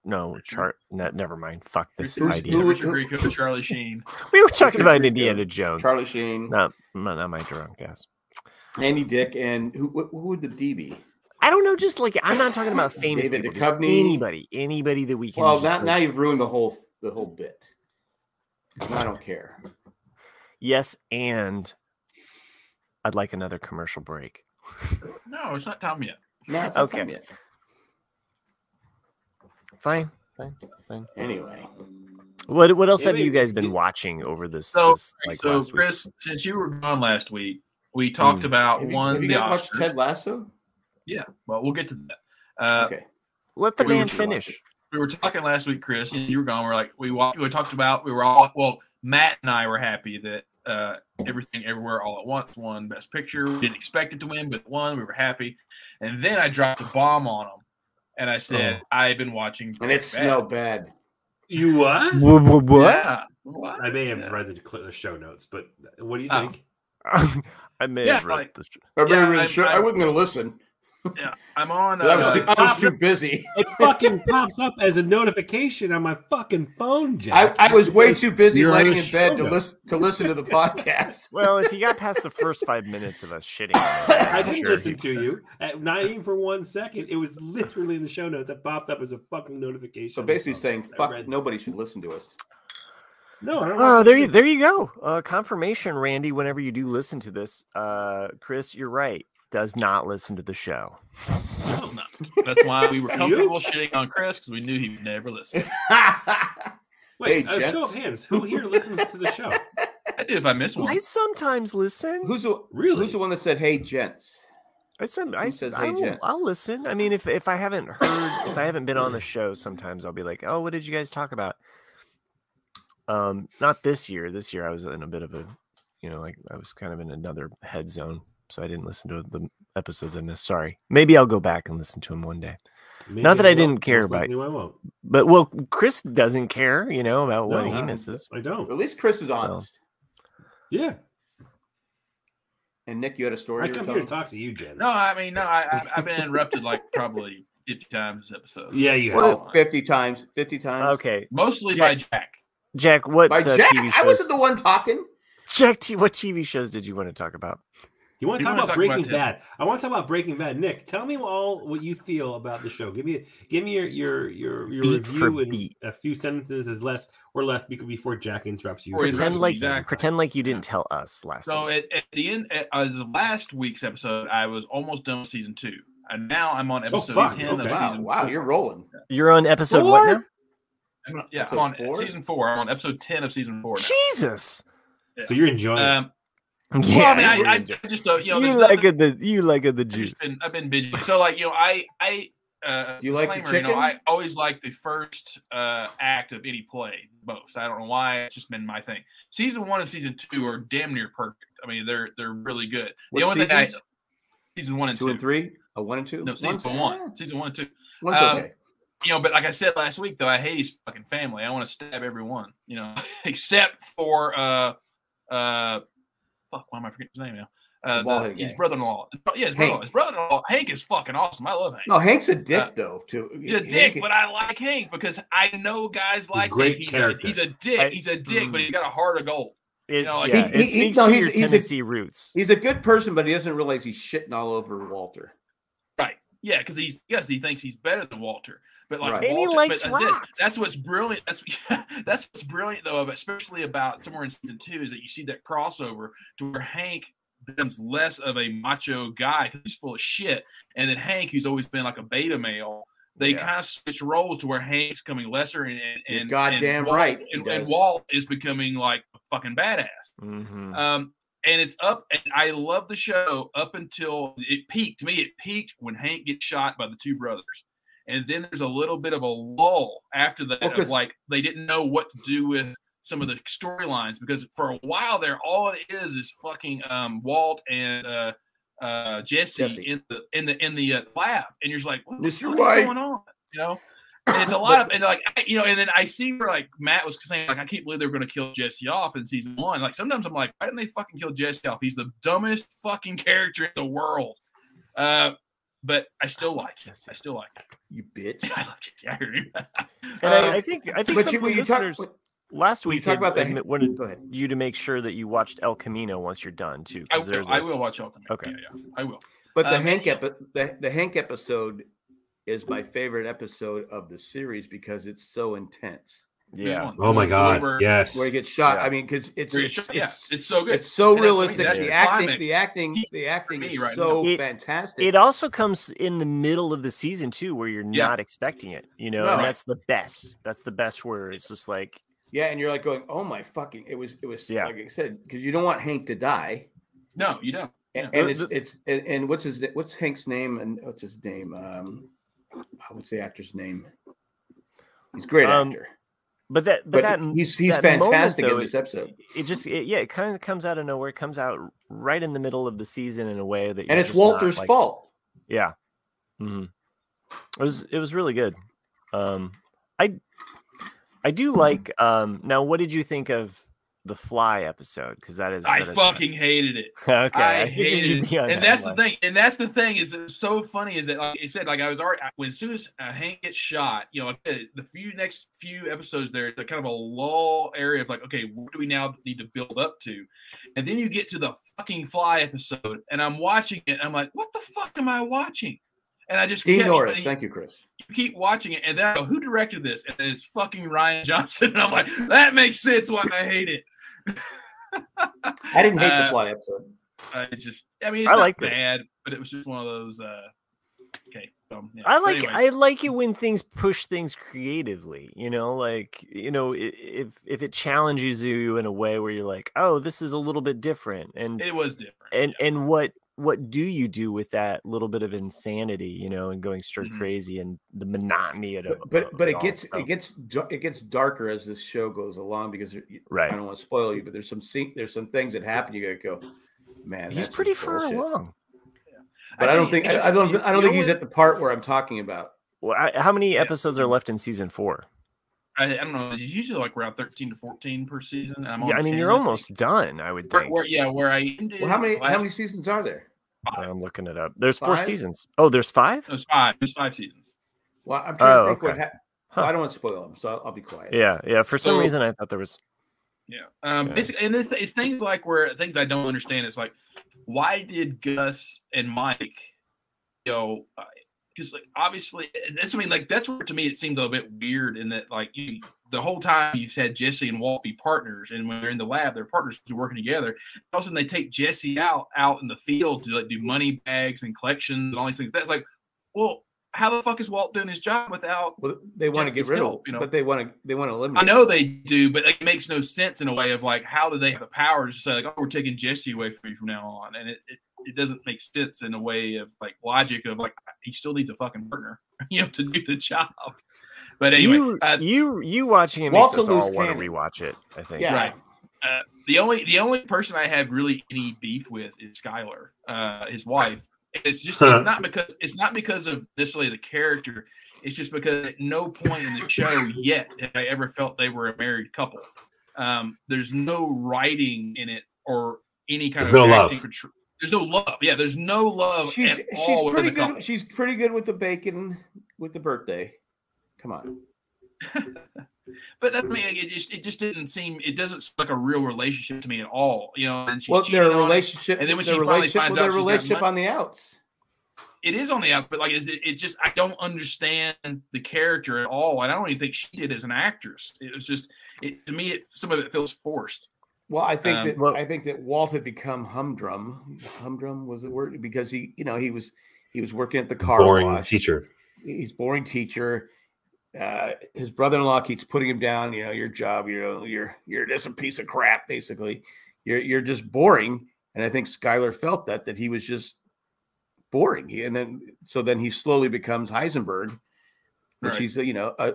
No, never mind. Fuck this idea. Richard Charlie Sheen. We were talking about Indiana Jones. Charlie Sheen. Not my drunk ass. Andy Dick, and who would the D be? I don't know. Just like, I'm not talking about famous David people. Duchovny. Anybody that we can. Well, now you've ruined the whole bit. I don't care. Yes, and I'd like another commercial break. No, it's not time yet. No, it's not time yet. Fine. Anyway, what else have you guys been watching over this? Last Chris, week? Since you were gone last week, we talked about have you guys watched Ted Lasso? Yeah, well, we'll get to that. Okay, let the man finish. We were talking last week, Chris, and you were gone. We talked about Matt and I were happy that Everything Everywhere All at Once won Best Picture. We didn't expect it to win, but it won. We were happy, and then I dropped a bomb on them. And I said, I've been watching. And it smelled bad. You what? What? Yeah. What? I may have read the show notes, but what do you think? I may have read the show. I wasn't going to listen. Yeah, I'm on. I was too busy. It fucking pops up as a notification on my fucking phone, Jack. I was way too busy laying in bed to listen to the podcast. Well, if you got past the first 5 minutes of us shitting, I didn't listen to you. Not even for 1 second. It was literally in the show notes. It popped up as a fucking notification. So basically saying, fuck, nobody should listen to us. No, I don't know. There you go. Confirmation, Randy, whenever you do listen to this. Chris, you're right. Does not listen to the show. No. That's why we were comfortable shitting on Chris, because we knew he would never listen. Wait, show of hands. Who here listens to the show? I do if I miss one. I sometimes listen. Who's the one that said, "Hey, gents"? I'll listen. I mean, if I haven't heard, if I haven't been on the show, sometimes I'll be like, "Oh, what did you guys talk about?" Not this year. This year I was in a bit of a, I was kind of in another head zone. So I didn't listen to the episodes I missed. Sorry. Maybe I'll go back and listen to them one day. Not that I didn't care about it. But Chris doesn't care, about what he misses. I don't. At least Chris is honest. Yeah. And Nick, you had a story? I come here to talk to you, Jen. I've been interrupted like probably 50 times this episode. Yeah, you have. 50 times. 50 times. Okay. Mostly by Jack. Jack, what by Jack? TV shows? I wasn't the one talking. Jack, what TV shows did you want to talk about? You want to talk about Breaking Bad? I want to talk about Breaking Bad. Nick, tell me what you feel about the show. Give me your review in a few sentences, as less before Jack interrupts you. Pretend like you didn't tell us last. So at the end, as of last week's episode, I was almost done with season 2, and now I'm on episode 10 of season. Wow, you're rolling. You're on episode 4? What now? I'm on season 4. I'm on episode 10 of season 4 now. Jesus. Yeah. So you're enjoying it. Yeah, well, I just you like the juice. I've been busy. So do you like the chicken? I always like the first act of any play most. I don't know why. It's just been my thing. Season 1 and season 2 are damn near perfect. I mean, they're really good. The only thing season 1 and 2 and 3. 1 and 2. No, season 1. Season 1 and 2. One's okay. But like I said last week, though, I hate his fucking family. I want to stab everyone. Except for fuck, why am I forgetting his name now? His brother-in-law. Yeah, his brother-in-law. His brother-in-law, Hank, is fucking awesome. I love Hank. No, Hank's a dick, though, too. He's a dick, but I like Hank because I know guys like Great character. He's a dick. He's a dick, but he's got a heart of gold. It speaks to your Tennessee roots. He's a good person, but he doesn't realize he's shitting all over Walter. Right. Yeah, because he thinks he's better than Walter. But and he likes rocks. That's what's brilliant. That's what's brilliant, though, especially about somewhere in season 2, is that you see that crossover to where Hank becomes less of a macho guy because he's full of shit, and then Hank, who's always been like a beta male, they kind of switch roles to where Hank's becoming lesser, and goddamn Walt, right, and Walt is becoming like a fucking badass. Mm-hmm. And it's up, and I love the show up until it peaked. To me, it peaked when Hank gets shot by the two brothers. and then there's a little bit of a lull after that of like they didn't know what to do with some of the storylines, because for a while there, all it is fucking Walt and Jesse in the lab, and you're just like, what the fuck is going on? You know, and it's a lot of, and like, you know, and then I see where like Matt was saying, like, I can't believe they were going to kill Jesse off in season 1. Like sometimes I'm like, why didn't they fucking kill Jesse off? He's the dumbest fucking character in the world. But I still like Jesse. I still like him. You bitch. I love Jesse. I heard him. And I think some listeners last week wanted you to make sure that you watched El Camino once you're done too. I will watch El Camino. Okay, yeah, I will. But the Hank episode is my favorite episode of the series because it's so intense. Yeah. Oh my God. Yes. Where he gets shot. Yeah. I mean, because it's so good. It's so realistic. The acting is so fantastic. It also comes in the middle of the season too, where you're not expecting it. You know, and that's the best. That's the best. Where it's just like, and you're like going, oh my fucking. It was like I said, because you don't want Hank to die. No, you don't. And what's Hank's name and what's his name? What's the actor's name? He's a great actor. But he's fantastic in this episode. It kind of comes out of nowhere. It comes out right in the middle of the season in a way that, and it's Walter's fault. Yeah, mm-hmm. It was really good. I do like. Now, what did you think of the Fly episode? Because I fucking hated it. Okay, I hated it. And that's the thing. And that's the thing is it's so funny is that, like I said, like I was already as soon as Hank gets shot, you know, the next few episodes there, it's a kind of a lull area of like, okay, what do we now need to build up to? And then you get to the fucking Fly episode, and I'm watching it, and I'm like, what the fuck am I watching? And I just Steve Norris. Thank you, Chris. You keep watching it, and then I go, who directed this? And then it's fucking Ryan Johnson. And I'm like, that makes sense why I hate it. I didn't hate the Fly episode. It's not bad, but it was just one of those. Okay. I like it when things push things creatively. You know, like, you know, if it challenges you in a way where you're like, oh, this is a little bit different, and it was different. And what do you do with that little bit of insanity, you know, and going stir crazy and the monotony of but it gets darker as this show goes along because I don't want to spoil you, but there's some things that happen. You gotta go, man. He's pretty far along. But I don't think he's at the part where I'm talking about. Well, how many episodes are left in season 4? I don't know. It's usually like around 13 to 14 per season. You're almost done, I would think. Where I ended. Well, how many seasons are there? 5. I'm looking it up. There's 4 seasons. Oh, there's 5? There's 5. There's 5 seasons. Well, I'm trying to think what happened. Well, I don't want to spoil them, so I'll be quiet. Yeah. For some reason, I thought there was. Yeah. Basically, and it's things like things I don't understand. It's like, why did Gus and Mike, you know, because like obviously that's where to me it seemed a bit weird in that like the whole time you've had Jesse and Walt be partners, and when they're in the lab, they're partners working together. All of a sudden they take Jesse out in the field to like do money bags and collections and all these things. That's like, well, how the fuck is Walt doing his job without? Well, they want to get rid of, you know, but they want to eliminate. I know they do, but it makes no sense in a way of like, how do they have the power to say like, oh, we're taking Jesse away from you from now on, and it doesn't make sense in a way of like logic of like he still needs a fucking partner, you know, to do the job. But anyway, you watching it makes us all want to rewatch it. I think. Yeah. Right. The only person I have really any beef with is Skylar, his wife. It's just it's not because of necessarily the character. It's just because at no point in the show yet have I ever felt they were a married couple. There's no writing in it or any kind of love. There's no love. Yeah, there's no love. She's pretty good. She's pretty good with the bacon, with the birthday. Come on. But I mean, it just didn't seem. It doesn't seem like a real relationship to me at all. You know, and she's their relationship, and then when she finally finds out, their relationship on the outs. It is on the outs, but like it just I don't understand the character at all, and I don't even think she did as an actress. It was just to me. Some of it feels forced. Well, I think that Walt had become humdrum. Humdrum was the word because he was working at the car wash. Teacher. He's boring teacher. His brother-in-law keeps putting him down. You know, your job. You're just a piece of crap. Basically, you're just boring. And I think Skylar felt that he was just boring. And then he slowly becomes Heisenberg, But Right. she's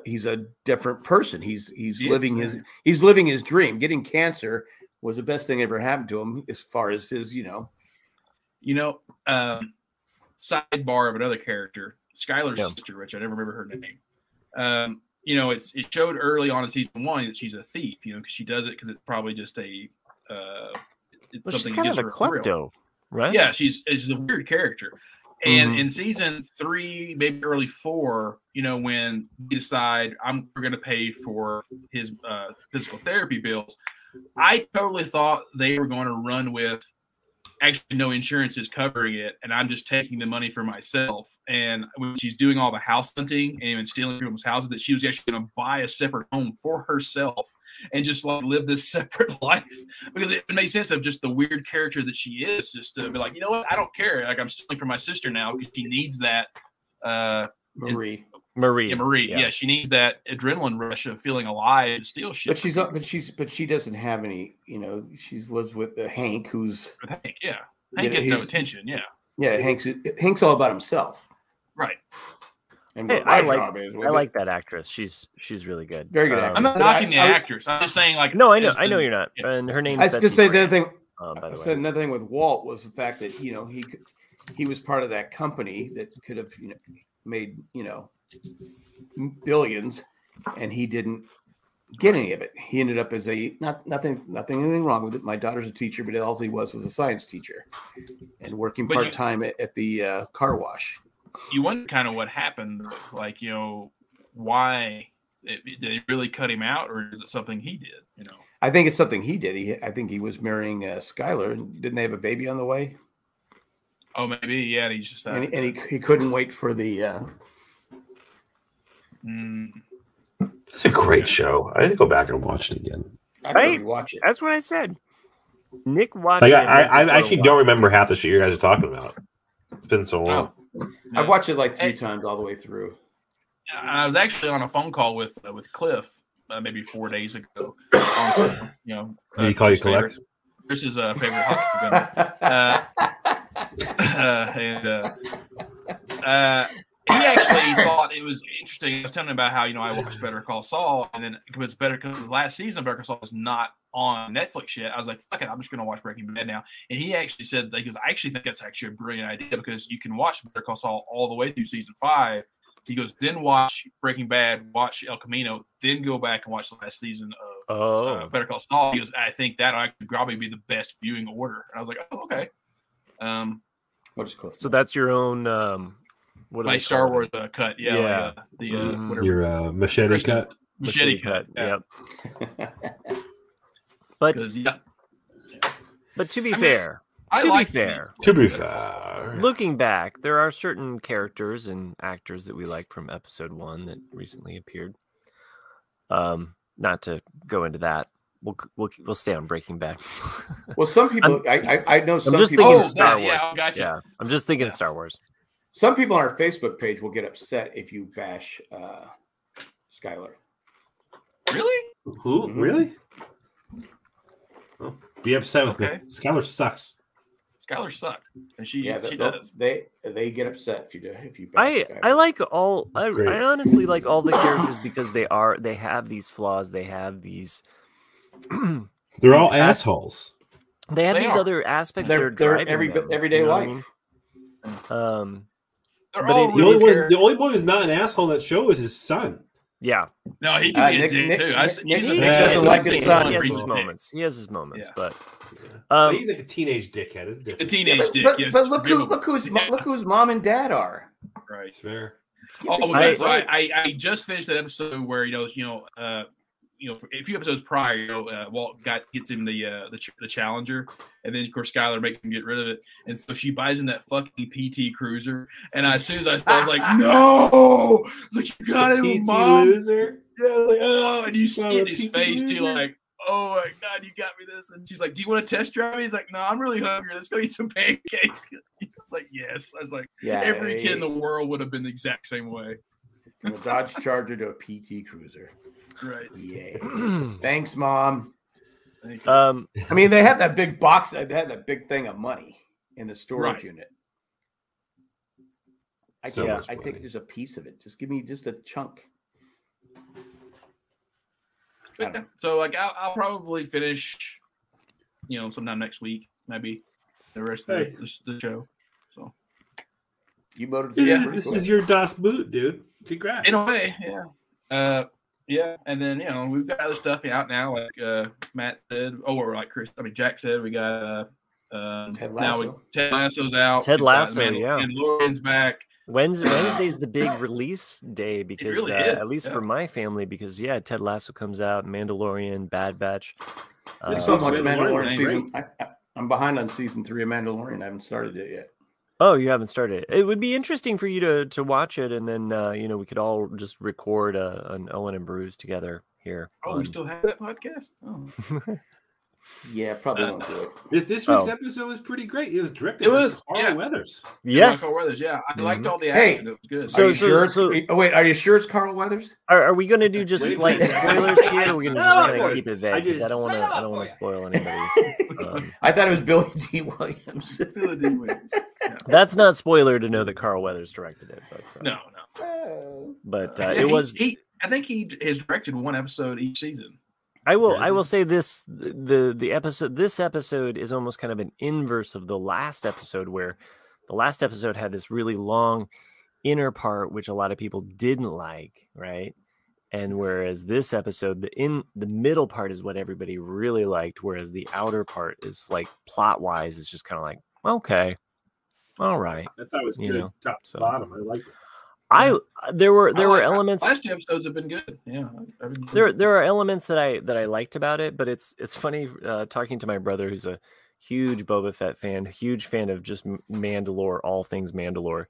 he's a different person. He's Yeah. living his dream. Getting cancer was the best thing ever happened to him as far as his Sidebar of another character, Skylar's Yeah. sister, which I never remember her name. It showed early on in season 1 that she's a thief, because she does it because it's probably just it's Well, something she's that kind gives of a her a thrill. klepto, right? Yeah, she's a weird character. And Mhm. in season 3, maybe early 4, when we decide we're going to pay for his physical therapy bills, I totally thought they were going to run with actually no insurance is covering it, and I'm just taking the money for myself. And when she's doing all the house hunting and even stealing people's houses, that she was actually going to buy a separate home for herself and just like live this separate life, because it made sense of just the weird character that she is, just to be like, you know what, I don't care. Like, I'm stealing for my sister now because she needs that. Marie. Marie. Yeah, she needs that adrenaline rush of feeling alive and steal shit. But she doesn't have any. She lives with Hank, who's with Hank. Yeah, Hank gets no attention. Yeah. Yeah, Hank's all about himself. Right. And Hey, what my I job is. I like that actress. She's really good. Very good actress. I'm not knocking the actress. I'm just saying, like, no, I know you're not. Yeah. And her name. I was going to say the other thing. By the I way, said another thing with Walt was the fact that he was part of that company that could have made billions, and he didn't get any of it. He ended up as anything wrong with it. My daughter's a teacher, but all he was a science teacher, and working part time at the car wash. You wonder kind of what happened, like, why did they really cut him out, or is it something he did? I think it's something he did. I think he was marrying Skylar, and didn't they have a baby on the way? Oh, maybe, yeah. He's just and he couldn't wait for the. It's a great show. I need to go back and watch it again. I watch it. That's what I said. Nick watched Like, it. I actually don't remember half the shit you guys are talking about. It's been so long. I've watched it like 3 times all the way through. I was actually on a phone call with Cliff maybe 4 days ago. Did he call you collect? Chris's favorite hockey he actually thought it was interesting. I was telling him about how I watched Better Call Saul, and then because the last season of Better Call Saul was not on Netflix yet. I was like, fuck it, I'm just going to watch Breaking Bad now. And he actually said, I actually think that's actually a brilliant idea, because you can watch Better Call Saul all the way through season 5. He goes, then watch Breaking Bad, watch El Camino, then go back and watch the last season of Better Call Saul. He goes, I think that would probably be the best viewing order. And I was like, oh, okay. So that's your own. My Star Wars cut, yeah. Whatever. Your machete cut. Machete cut. Yep. But to be fair, looking back, there are certain characters and actors that we like from episode 1 that recently appeared. Not to go into that. We'll stay on Breaking Bad. Well, some people I know. I'm just thinking Star Wars. Yeah, gotcha. Yeah, I'm just thinking Star Wars. Some people on our Facebook page will get upset if you bash Skylar. Really? Who? Mm-hmm. Really? Well, be upset with me. Skylar sucks. Skylar sucked, and she does. They get upset if you bash Skylar. I like all. I honestly like all the characters because they have these flaws. They have these. They're all assholes. They have these other aspects that are driving everyday life. The only one who's not an asshole in that show is his son. Yeah. No, he can be a dick too. Nick doesn't like his son. He has his moments. Yeah. But he's like a teenage dickhead. It's different. A teenage dick. But look whose mom and dad are. Right. It's fair. I just finished that episode where a few episodes prior, Walt gets him the Challenger, and then of course Skylar makes him get rid of it, and so she buys him that fucking PT Cruiser. And as soon as I was like, no, it's like, you got him, Mom. Loser. Yeah, like, oh, and you see in his face too, like, oh my God, you got me this. And she's like, do you want to test drive? He's like, no, I'm really hungry. Let's go eat some pancakes. I was like, yes. I was like, every kid in the world would have been the exact same way. From a Dodge Charger to a PT Cruiser. Right. Yeah. Thanks, Mom. I mean, they had that big box. They had that big thing of money in the storage unit. I take just a piece of it. Just give me just a chunk. So like I'll probably finish, sometime next week, maybe the rest of the show. So you voted. This is your Das Boot, dude. Congrats. In a way, yeah. Yeah, and then we've got other stuff out now, like Matt said, Jack said, we got Ted Lasso. Ted Lasso's out. Ted Lasso, yeah. Mandalorian's back. Wednesday's the big release day because really at least for my family, because Ted Lasso comes out, Mandalorian, Bad Batch. There's so much Mandalorian season. I'm behind on season 3 of Mandalorian. I haven't started it yet. Oh, you haven't started it. It would be interesting for you to watch it, and then we could all just record an Owen and Bruce together here. Oh, we still have that podcast? Oh. Yeah, probably won't do it. This week's episode was pretty great. It was directed by Carl Weathers. Yes. Carl Weathers, yeah. I liked all the action. It was good. Are you sure it's Carl Weathers? Are we going to do just slight spoilers here? Or are we going to just kind of keep it vague? Because I don't want to spoil anybody. I thought it was Billy D. Williams. Billy D. Williams. Yeah. That's not spoiler to know that Carl Weathers directed it. But, no. But it was. I think he has directed one episode each season. I will say this: this episode is almost kind of an inverse of the last episode, where the last episode had this really long inner part, which a lot of people didn't like, right? And whereas this episode, the middle part is what everybody really liked, whereas the outer part is like plot wise, is just kind of like, okay, all right. I thought it was good, top to bottom. I liked it. There were elements. Last two episodes have been good. Yeah, there are elements that I liked about it, but it's funny talking to my brother, who's a huge Boba Fett fan, huge fan of just Mandalore, all things Mandalore,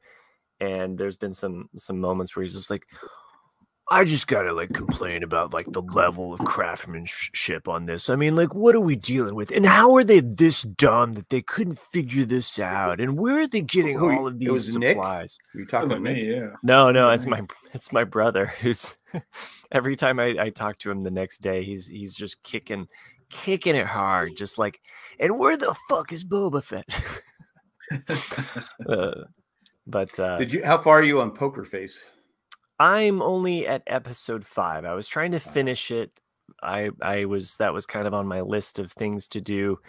and there's been some moments where he's just like, I just gotta complain about the level of craftsmanship on this. I mean, what are we dealing with? And how are they this dumb that they couldn't figure this out? And where are they getting all of these supplies? You're talking to me, yeah. No, it's my brother, who's every time I talk to him the next day, he's just kicking it hard, just and where the fuck is Boba Fett? How far are you on Poker Face? I'm only at episode 5. I was trying to finish it. That was kind of on my list of things to do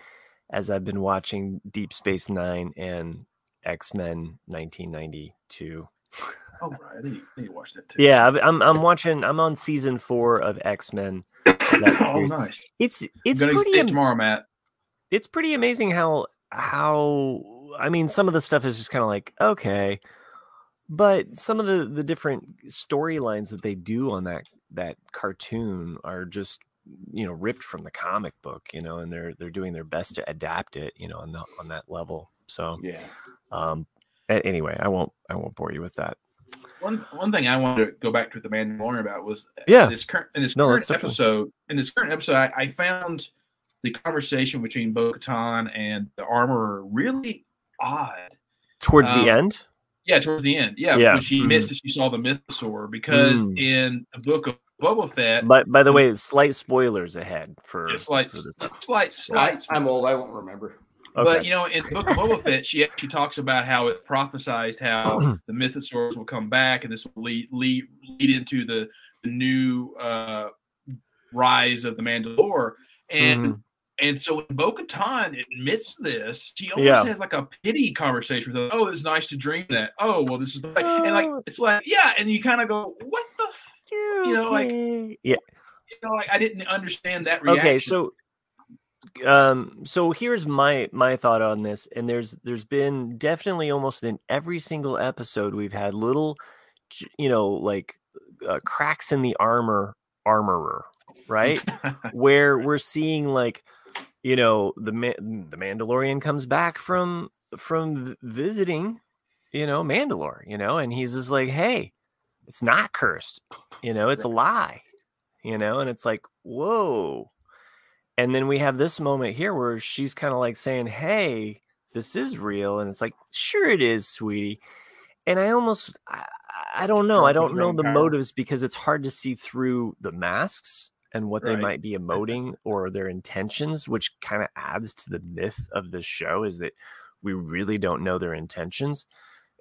as I've been watching Deep Space Nine and X-Men 1992. Oh, right. I need to watch that too. Yeah, I'm on season 4 of X-Men. Oh, nice. It's pretty tomorrow, Matt. It's pretty amazing how I mean, some of the stuff is just kind of okay. But some of the different storylines that they do on that cartoon are just ripped from the comic book, and they're doing their best to adapt it, on that level. So yeah. Anyway, I won't bore you with that. One thing I wanted to go back to the Mandalorian about was in this current episode. In this current episode, I found the conversation between Bo-Katan and the Armorer really odd towards the end. Yeah, towards the end. Yeah. When she admits that she saw the mythosaur, because in the book of Boba Fett. But by the way, slight spoilers ahead for slight. I'm old. I won't remember. Okay. But in the book of Boba Fett, she talks about how it prophesized how the mythosaurs will come back, and this will lead into the new rise of the Mandalore. And so when Bo-Katan admits this, she almost has a pity conversation with her. Oh, it's nice to dream that. Oh, well, this is the and it's and you kind of go, what the I didn't understand that reaction. Okay, so here's my thought on this, and there's been definitely almost in every single episode we've had little cracks in the armorer, right? Where we're seeing the Mandalorian comes back from visiting, Mandalore, and he's just like, hey, it's not cursed, it's a lie, and it's like, whoa. And then we have this moment here where she's kind of saying, hey, this is real. And it's like, sure it is, sweetie. And I don't know. I don't know the motives, because it's hard to see through the masks and what they might be emoting or their intentions, which kind of adds to the myth of the show, is that we really don't know their intentions.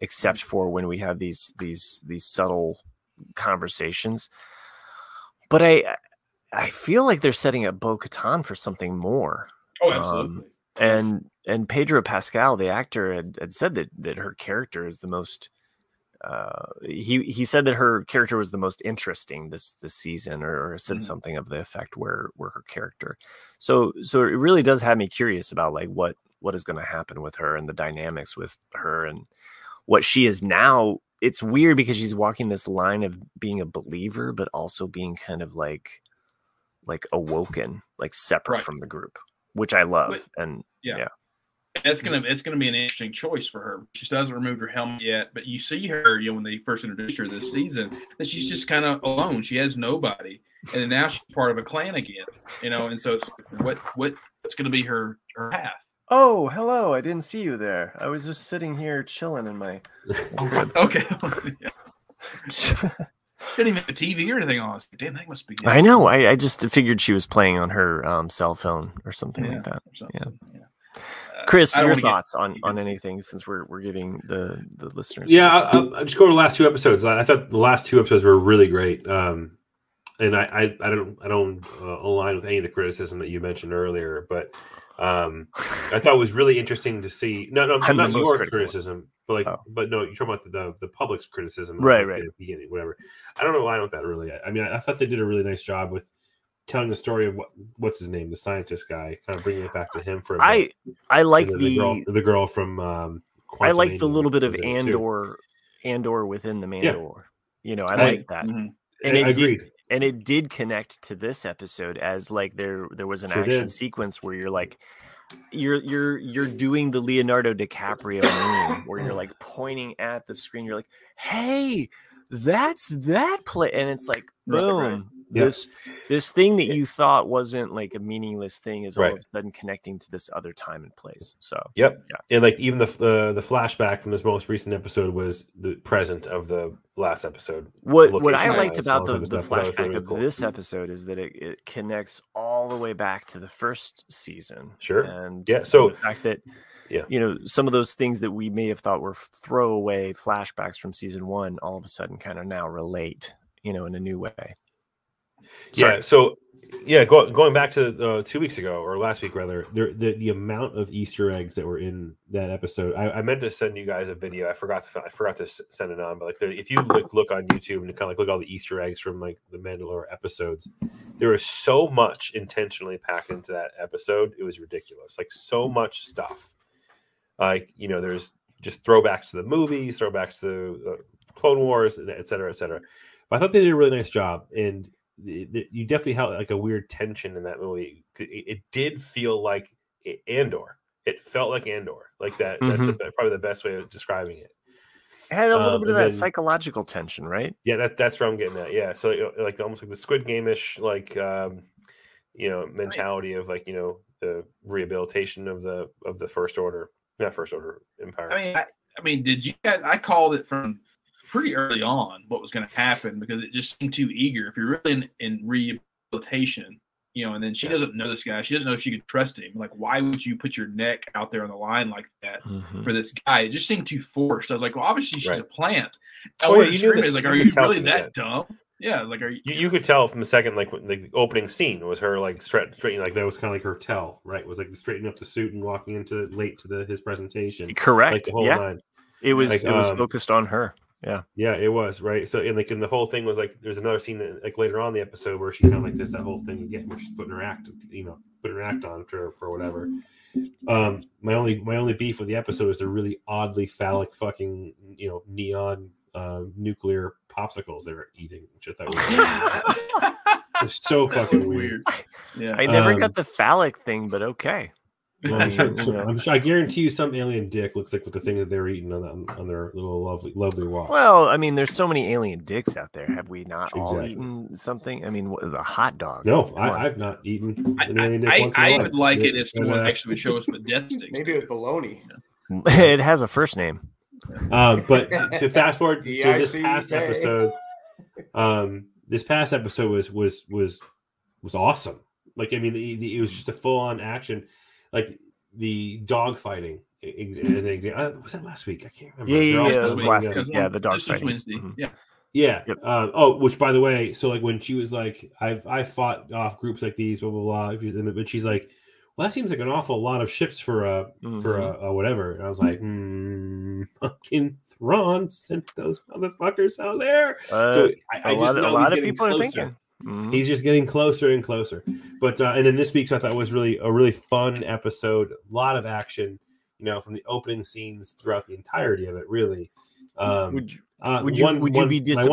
except for when we have these subtle conversations. But I feel like they're setting up Bo-Katan for something more. Oh, absolutely. And Pedro Pascal, the actor, had said that her character is the most. He said that her character was the most interesting this season, or said something of the effect where her character. So it really does have me curious about like what is going to happen with her and the dynamics with her and what she is now. It's weird because she's walking this line of being a believer, but also being kind of like awoken, like separate from the group, which I love. Yeah. It's gonna be an interesting choice for her. She still hasn't removed her helmet yet, but you see her, when they first introduced her this season, that she's just kind of alone. She has nobody, and then now she's part of a clan again, and so it's like, what's gonna be her path? Oh, hello! I didn't see you there. I was just sitting here chilling in my. Okay. Didn't even have a TV or anything on. Damn, that must be. I know. I just figured she was playing on her cell phone or something like that. Yeah. Chris, your thoughts on anything, since we're giving the listeners. Yeah, I'll just go to the last two episodes. I thought the last two episodes were really great. And I don't align with any of the criticism that you mentioned earlier, but I thought it was really interesting to see. No, not your criticism, but no, you're talking about the public's criticism, right? At the beginning, whatever. I don't align with that really. I mean, I thought they did a really nice job with telling the story of what's his name, the scientist guy, kind of bringing it back to him for a bit. I like the girl from. I like the little bit of Andor within the Mandalore. Yeah. I like that, and I agreed. And it did connect to this episode as like there was an action sequence where you're like you're doing the Leonardo DiCaprio meme where you're like pointing at the screen. You're like, hey, that's that play, and it's like boom. Right. This thing that you thought wasn't like a meaningless thing is all of a sudden connecting to this other time and place. So and like even the flashback from this most recent episode was the present of the last episode. What I liked about the flashback really of this episode is that it connects all the way back to the first season. Sure, and so the fact that some of those things that we may have thought were throwaway flashbacks from season one, all of a sudden kind of now relate, in a new way. Sorry. Yeah. So, going back to 2 weeks ago or last week rather, the amount of Easter eggs that were in that episode. I meant to send you guys a video. I forgot to send it on. But like, if you look on YouTube and kind of like look at all the Easter eggs from like the Mandalorian episodes, there was so much intentionally packed into that episode. It was ridiculous. Like so much stuff. Like there's just throwbacks to the movies, throwbacks to Clone Wars, et cetera, et cetera. But I thought they did a really nice job, and you definitely had like a weird tension in that movie. It did feel like Andor. It felt like Andor, like that. Mm-hmm. That's probably the best way of describing it. It had a little bit of that psychological tension, right? Yeah, that's where I'm getting at. Yeah, so like almost like the Squid Game-ish, like mentality of like the rehabilitation of the First Order, not First Order Empire. I mean, did you guys? I called it from pretty early on what was going to happen because it just seemed too eager. If you're really in rehabilitation, and then she doesn't know this guy, she doesn't know if she could trust him. Like, why would you put your neck out there on the line like that for this guy? It just seemed too forced. I was like, well, obviously she's a plant. You knew that, like, are you really that dumb? Yeah, like, are you could tell from the second, like the opening scene was her like straightening, like that was kind of like her tell, right? It was like straightening up the suit and walking into late to his presentation. Correct. Like the whole line. It was focused on her. Yeah, it was, right. So and the whole thing was like there's another scene that like later on in the episode where she kind of like does that whole thing again where she's putting her act on for whatever. My only beef with the episode is the really oddly phallic fucking neon nuclear popsicles they were eating, which I thought was so fucking weird. Yeah, I never got the phallic thing, but okay. Well, I'm sure. I guarantee you, some alien dick looks like with the thing that they're eating on their little lovely walk. Well, I mean, there's so many alien dicks out there. Have we not all eaten something? I mean, a hot dog? No, I've not eaten an alien dick once in my life. I would like it if someone actually would show us the death sticks. Maybe it was bologna. It has a first name. But to fast forward to this past episode, was awesome. Like, I mean, it was just a full on action. Like the dog fighting as an example. Was that last week? I can't remember. Yeah, They're all it was last week. It was Yeah, the dark this was fighting. Wednesday. Mhm. Yeah. Yeah. Yep. Which by the way, so like when she was like, I fought off groups like these, blah blah blah. But she's like, well, that seems like an awful lot of ships for a whatever. And I was like, fucking Thrawn sent those motherfuckers out there. So I a just know lot he's of people closer. are thinking. Mm-hmm. He's just getting closer and closer. But and then this week's I thought was a really fun episode. A lot of action, from the opening scenes throughout the entirety of it. Really. Would you be disappointed?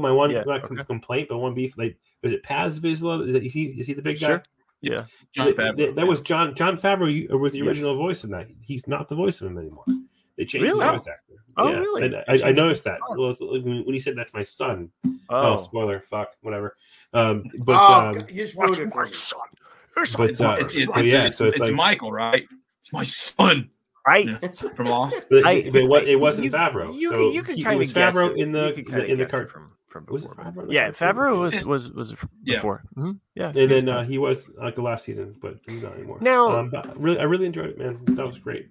My one beef though, complaint, but one beef. Like, is it Paz Vizsla? Is he the big guy? Sure. Yeah. John Favreau. That was John Favreau was the original voice of that. He's not the voice of him anymore. They changed the voice actor. Oh, really? And I noticed that. Well, when he said that's my son. Oh, spoiler. Fuck. Whatever. You just ruined it for me. It's Michael, right? It's my son. Right. From Lost. It wasn't Favreau. You could kind of guess Favreau in the cartoon. From was it before. Favreau? Yeah, Favreau was before. Mm-hmm. Yeah. And then he was like the last season, but he's not anymore. Now, I really enjoyed it, man. That was great.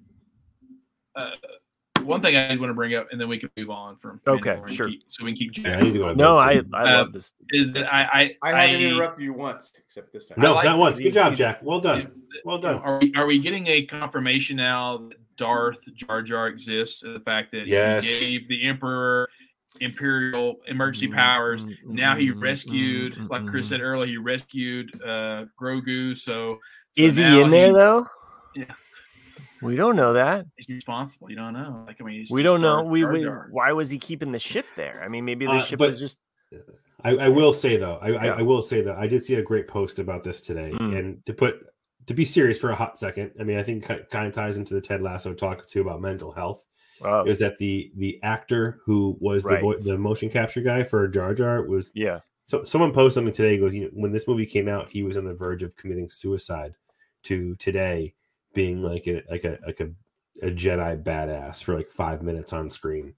One thing I want to bring up, and then we can move on from. Okay, sure. So we can keep. Yeah, I need to go. No, I love this. Is that I haven't interrupted you once, except this time. No, not once. Good job, Jack. Well done. Well done. Are we getting a confirmation now that Darth Jar Jar exists, and the fact that he gave the Emperor Imperial emergency powers? Now he rescued, like Chris said earlier, he rescued Grogu. So is he in there though? Yeah. We don't know that. He's responsible. You don't know. Like, I mean, we don't know. Why was he keeping the ship there? I mean, maybe the ship was just. I will say though, I will say that I did see a great post about this today, and to be serious for a hot second. I mean, I think it kind of ties into the Ted Lasso talk too about mental health. Is that the actor who was the motion capture guy for Jar Jar was So someone posted something today. Goes, when this movie came out, he was on the verge of committing suicide. To today. Being like a Jedi badass for like 5 minutes on screen,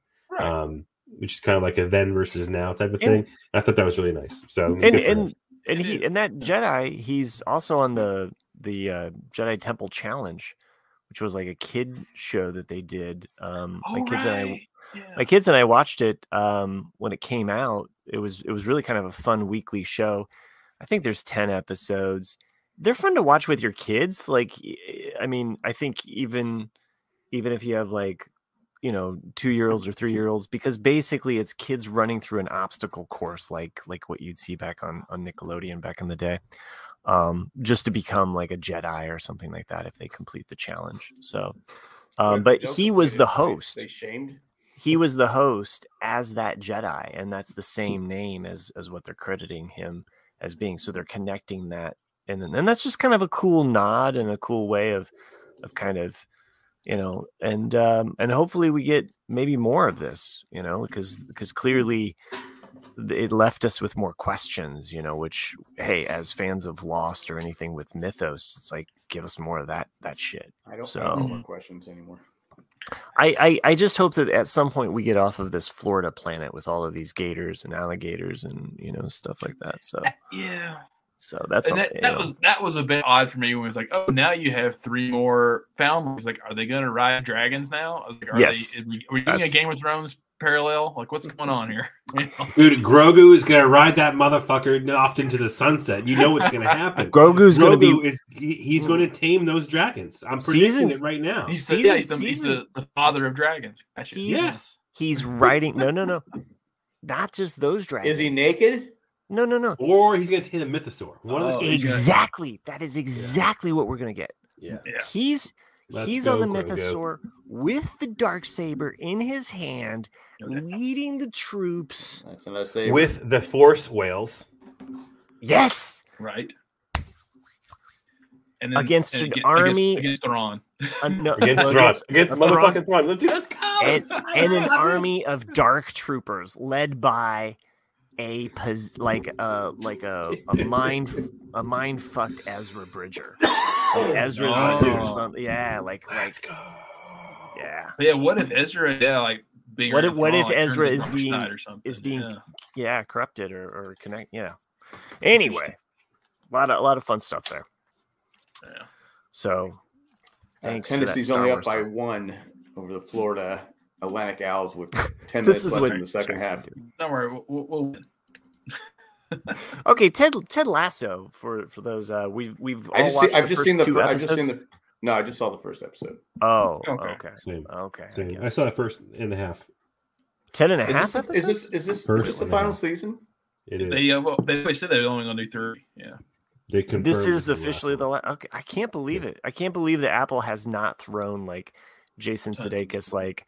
which is kind of like a then versus now type of thing. I thought that was really nice. So and that Jedi, he's also on the Jedi Temple Challenge, which was like a kid show that they did. My kids and I watched it when it came out. It was really kind of a fun weekly show. I think there's 10 episodes. They're fun to watch with your kids. Like, I mean, I think even if you have 2-year-olds or 3-year-olds, because basically it's kids running through an obstacle course, like what you'd see back on Nickelodeon back in the day, just to become like a Jedi or something like that if they complete the challenge. So, but he was the host. They shamed. He was the host as that Jedi, and that's the same name as what they're crediting him as being. So they're connecting that. And that's just kind of a cool nod and a cool way of kind of, and hopefully we get maybe more of this, because clearly it left us with more questions, which, hey, as fans of Lost or anything with Mythos, it's like, give us more of that shit. I don't have more questions anymore. I just hope that at some point we get off of this Florida planet with all of these gators and alligators and, stuff like that. So, yeah. So that's that was a bit odd for me when it was like, oh, now you have 3 more families. Like, are they going to ride dragons now? I was like, are we doing a Game of Thrones parallel? Like, what's going on here? Dude, Grogu is going to ride that motherfucker off into the sunset. You know what's going to happen. Grogu he's going to tame those dragons. I'm predicting it right now. He's the father of dragons. Yes. He's riding. No. Not just those dragons. Is he naked? No. Or he's going to tame the mythosaur. Exactly. That is exactly what we're going to get. Yeah. He's on the mythosaur with the Darksaber in his hand, leading the troops. That's an saber. With the Force whales. Yes. Right. And then, against an army. Against Thrawn. Against motherfucking Thrawn. Dude, let's go. And an army of dark troopers led by a mind fucked Ezra Bridger. Ezra's doing something. Yeah, let's go. Yeah. But yeah. What if Ezra? Yeah, like being. What if Ezra is being yeah. corrupted or connect? Yeah. Anyway, a lot of fun stuff there. Yeah. So, Thanks. Tennessee's only up by 1 over the Florida Atlantic Owls with 10 minutes left in the second half. Don't worry, we'll win. Okay, Ted Lasso for those we've all watched I've just seen the two I've just episodes? seen the no, I just saw the first episode. Oh, Okay. okay. Same. Okay. Same. I guess. saw the first and a half. 10 and a Is half this episodes? is this First the and a final half. season? It is. They always said they were only going to do 3. Yeah. They confirmed This is the officially last the okay. I can't believe it. I can't believe that Apple has not thrown like Jason Sudeikis like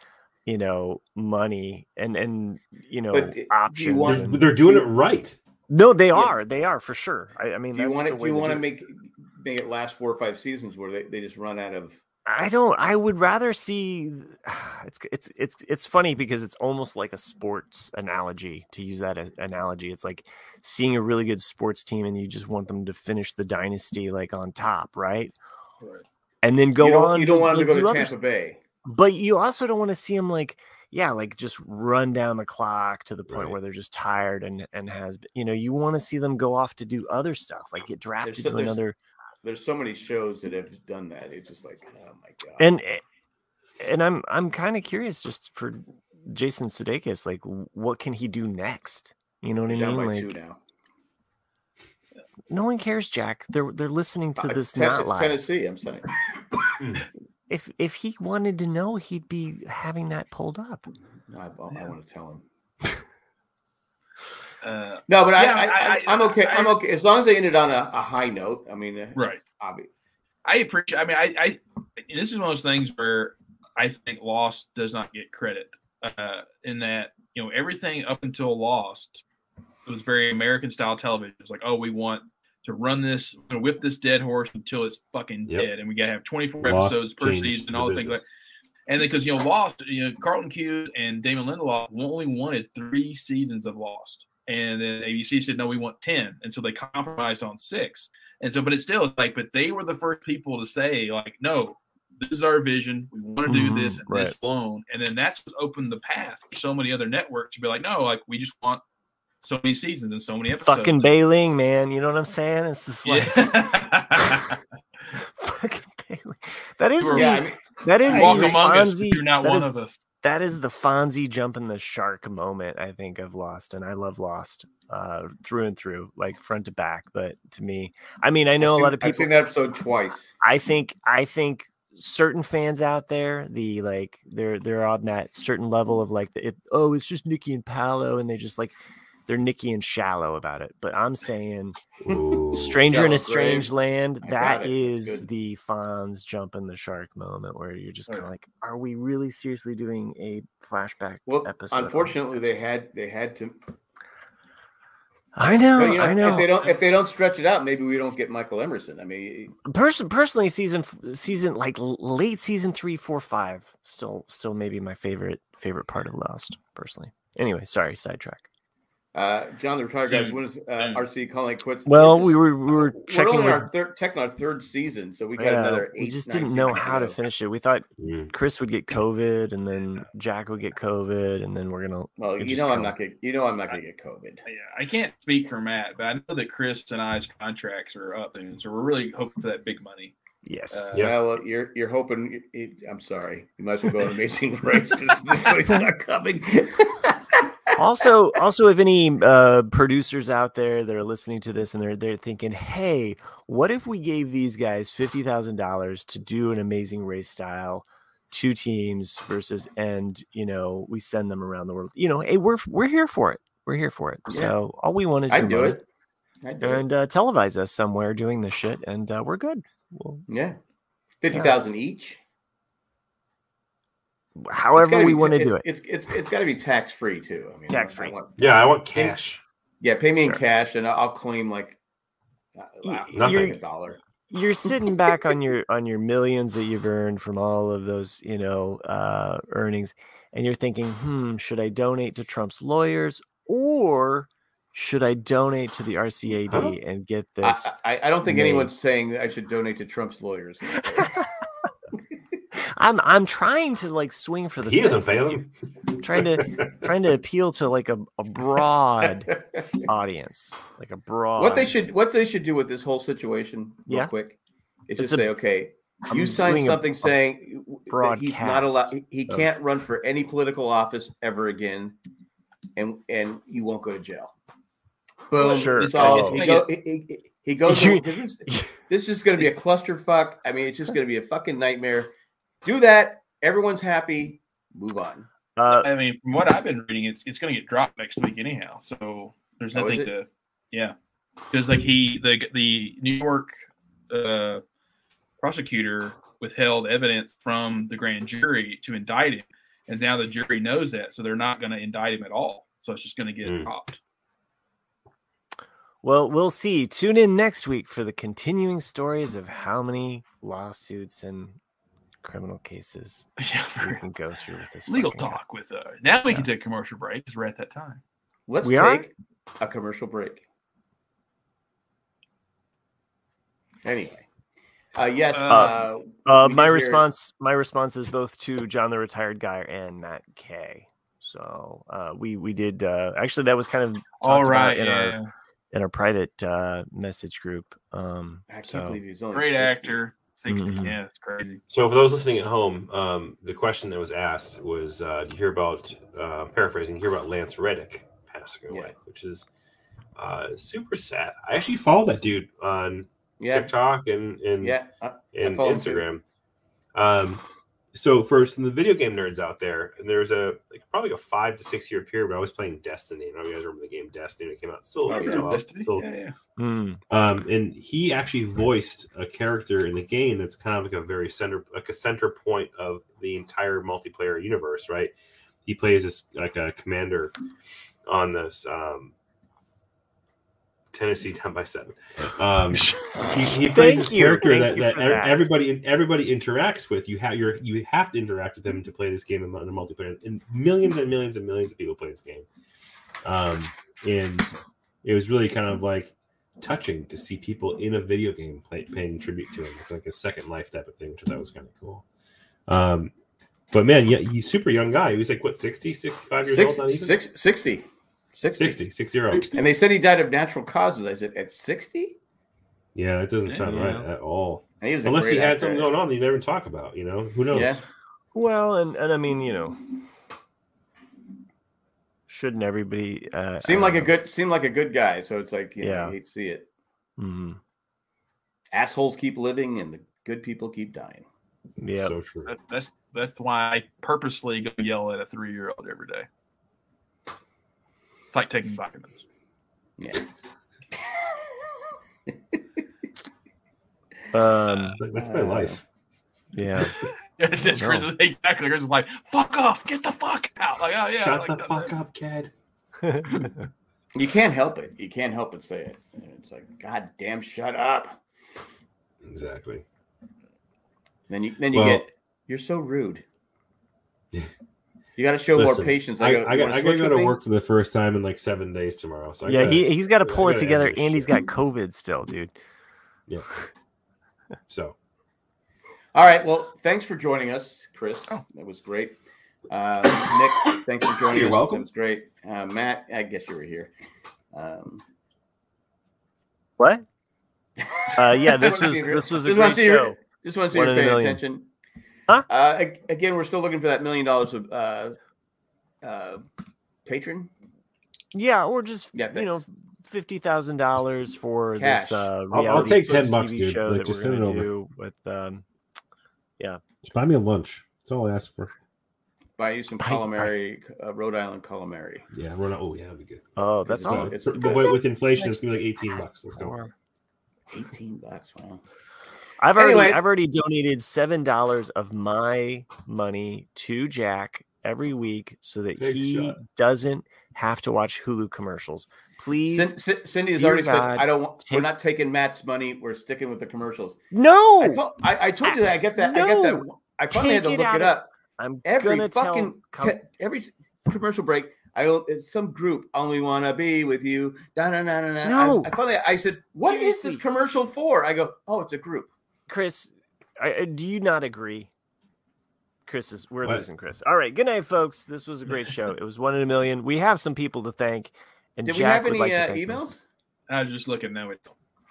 money and But do you options. want- one. and- They're doing it right. No, they are. They are for sure. I mean, Do you that's want the it? Do way you to want to do make it last 4 or 5 seasons where they just run out of? I don't. I would rather see. It's funny because it's almost like a sports analogy. To use that analogy, it's like seeing a really good sports team and you just want them to finish the dynasty like on top, right? Right. And then go on. You don't want them to go do to other Tampa Bay. But you also don't want to see them like just run down the clock to the point Right. where they're just tired and has you want to see them go off to do other stuff, like get drafted to another. There's so many shows that have done that. It's just like, oh my god. And I'm kind of curious just for Jason Sudeikis, like what can he do next? You know what I Down mean? by Like 2 now. no one cares, Jack. They're listening to this It's not live. Tennessee. I'm saying. If he wanted to know, he'd be having that pulled up. No, I want to tell him. Uh, No, but Yeah, I'm okay. I'm okay as long as they ended on a high note. I mean, right. obvious. I appreciate. I mean, I this is one of those things where I think Lost does not get credit in that everything up until Lost was very American style television. It's like, oh, we want to run this, whip this dead horse until it's fucking dead, and we gotta have 24 Lost episodes per changed season, and the all those things. business. And then because Lost, Carlton Cuse and Damon Lindelof only wanted 3 seasons of Lost, and then ABC said no, we want 10, and so they compromised on 6. And so, but it's still like, but they were the first people to say like, no, this is our vision. We want to do this and this alone. And then that's what opened the path for so many other networks to be like, no, like we just want so many seasons and so many episodes. Fucking Bailing, man. You know what I'm saying? It's just like fucking Bailing. That is that is Walk the among us. Fonzie. You're not one of us. That is the Fonzie jumping the shark moment, I think, of Lost. And I love Lost through and through, like front to back. But to me, I mean, I know a lot of people. I've seen that episode twice. I think certain fans out there, they're on that certain level of like it's just Nikki and Paolo, and they just like they're Nikki and shallow about it. But I'm saying Stranger in a Strange Land, that is the Fonz jumping the shark moment where you're just kind of like, are we really seriously doing a flashback episode? Unfortunately, they had to. I know. If they don't stretch it out, maybe we don't get Michael Emerson. I mean, personally, season like late season 3, 4, 5, still maybe my favorite part of Lost. Personally, anyway, sorry, sidetrack. John, the retired guys, when is RC calling quits? Well, we were checking. We're only our third season, so we got another 8. We just didn't know how to finish it. We thought Chris would get COVID, and then Jack would get COVID, and then we're gonna. Well, I'm not gonna get COVID. Yeah, I can't speak for Matt, but I know that Chris and I's contracts are up, and so we're really hoping for that big money. Yes. Yeah. Well, you're hoping. I'm sorry. You might as well go to Amazing Race because it's not coming. Also, if any producers out there that are listening to this and they're thinking, hey, what if we gave these guys $50,000 to do an Amazing Race style 2 teams versus, and we send them around the world. Hey, we're here for it. We're here for it. Yeah. So all we want is I'd do money. it. And televise us somewhere doing this shit, and we're good. Yeah, 50,000 each. However we want to do it. It's got to be tax free too. I mean, tax free. I want cash. Yeah, pay me in cash, and I'll claim like nothing $1. You're sitting back on your millions that you've earned from all of those earnings, and you're thinking, should I donate to Trump's lawyers or should I donate to the RCAD and get this? I don't think anyone's saying that I should donate to Trump's lawyers. I'm trying to like swing for the. He doesn't fail him. Trying to appeal to like a broad audience, like a broad. What they should do with this whole situation, real quick, is just say, okay, You signed something saying that he's not allowed. He can't run for any political office ever again, and you won't go to jail. Boom. Sure. He goes. This is going to be a clusterfuck. I mean, it's just going to be a fucking nightmare. Do that. Everyone's happy. Move on. I mean, from what I've been reading, it's going to get dropped next week anyhow. So there's nothing to. Yeah, because like the New York prosecutor withheld evidence from the grand jury to indict him, and now the jury knows that, so they're not going to indict him at all. So it's just going to get dropped. Well, we'll see. Tune in next week for the continuing stories of how many lawsuits and criminal cases we can go through with this legal talk. With now we can take a commercial break because we're at that time. Let's take a commercial break. Anyway, yes. My response is both to John the Retired Guy and Matt K. So we did actually that was kind of all right in our private message group. I can't believe he's only great 60. actor. 60, yeah, it's crazy. So for those listening at home, the question that was asked was, do you hear about, paraphrasing, hear about Lance Reddick passing away, which is super sad. I actually follow that dude on TikTok and Instagram. So for some of the video game nerds out there, and there's probably a 5 to 6 year period where I was playing Destiny. I don't know if you guys remember the game Destiny when it came out. And he actually voiced a character in the game that's kind of like a center point of the entire multiplayer universe, right? He plays this like a commander on this Tennessee down by 7. He plays this character that everybody interacts with. You have to interact with them to play this game in the multiplayer. And millions and millions and millions of people play this game. And it was really kind of like touching to see people in a video game paying tribute to him. It's like a second life type of thing, which I thought was kind of cool. But man, he's a super young guy. He was like, what, 60, 65 years old? Not even? 60. And they said he died of natural causes. I said, at 60? Yeah, that doesn't sound right at all. Unless he had something going on that you never talk about, Who knows? Yeah. Well, and I mean, shouldn't everybody seem like a good guy? So it's like, you hate to see it. Mm-hmm. Assholes keep living and the good people keep dying. Yeah, so true. That's why I purposely go yell at a 3-year-old every day. It's like taking vitamins. Yeah. That's my life. Yeah. It's Chris is exactly. Chris is like, fuck off, get the fuck out. Like, oh yeah. Shut the fuck up, kid. You can't help it. You can't help but say it. And it's like, God damn, shut up. Exactly. Then you get, you're so rude. You got to show more patience. I got to go to work for the first time in like 7 days tomorrow. So he's got to pull it together, and he's got COVID still, dude. Yeah. So. All right. Well, thanks for joining us, Chris. That was great. Nick, thanks for joining us. You're welcome. That was great. Matt, I guess you were here. What? Yeah, this was a great show. Just want to see you're paying attention. Huh? Again, we're still looking for that $1 million of Patron. Yeah, or just $50,000 for cash. This reality I'll take $10, TV dude. show that just we're send it going to over. do with Just buy me a lunch. That's all I ask for. Buy you some calamari, Rhode Island calamari. Yeah, Rhode Island. Oh, yeah, that'd be good. Oh, that's all. With inflation, it's gonna be like $18. Let's go. $18. Wow. I've already donated $7 of my money to Jack every week so that he doesn't have to watch Hulu commercials. Please, Cindy has already said, "I don't want. We're not taking Matt's money. We're sticking with the commercials." No, I told you that. I get that. No. I get that. I finally had to look it up. I'm every commercial break. Some group only want to be with you. No. I said, "What is this commercial for?" I go, "Oh, it's a group." Chris, do you not agree? We're losing Chris. All right, good night, folks. This was a great show. It was 1 in a million. We have some people to thank. And did Jack we have any emails? I was just looking now.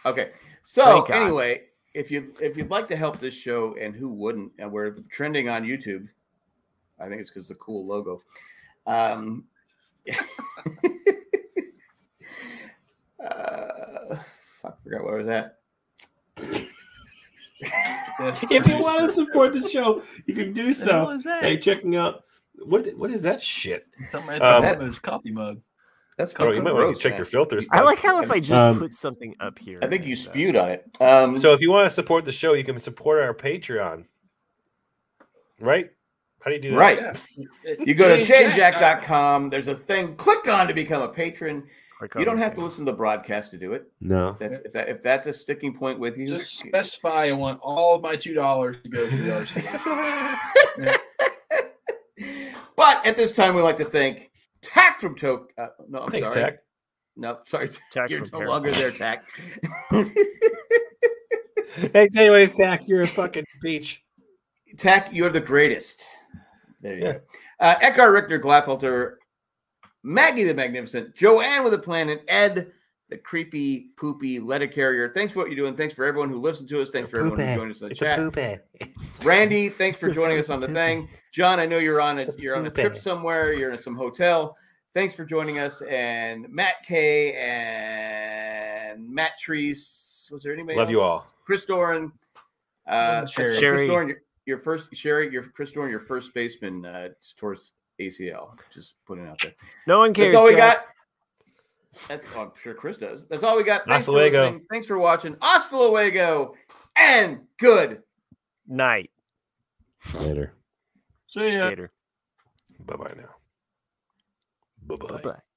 Okay. So anyway, if you'd like to help this show, and who wouldn't, and we're trending on YouTube, I think it's because the cool logo. Fuck, forgot where I was at. If you want to support the show, you can do so. Hey, checking out what is that shit? Something at his coffee mug. That's you might want to check your filters. I like how if I just put something up here. I think you spewed on it. So if you want to support the show, you can support our Patreon. Right? How do you do that? Right. You go to chainjack.com. There's a thing. Click on to become a patron. You don't have to listen to the broadcast to do it. No. If that's a sticking point with you, just specify I want all of my $2 to go to the RC. But at this time, we'd like to thank Tack from Tok. No, I'm Thanks, sorry. Tack. No, sorry. Tack You're from no longer there, Tack. Hey, anyways, Tack, you're a fucking beach. Tack, you're the greatest. There you go. Eckhart Richter, Glaffelter, Maggie the Magnificent, Joanne with a Plan, and Ed, the creepy, poopy letter carrier. Thanks for what you're doing. Thanks for everyone who listened to us. Thanks for everyone who joined us in the chat. Randy, thanks for joining us on the thing. John, I know you're on a trip somewhere. You're in some hotel. Thanks for joining us. And Matt K and Matt Treese. Was there anybody Love else? you all. Chris Doran. Sherry. Chris Doran, your first Chris Doran, your first baseman towards ACL. Just putting it out there. No one cares. That's all we Jack. got. I'm sure Chris does. That's all we got. Thanks Hasta for luego. listening. Thanks for watching. Hasta luego. And good Night. Later. See ya. Skater. Bye-bye now. Bye-bye. Bye-bye.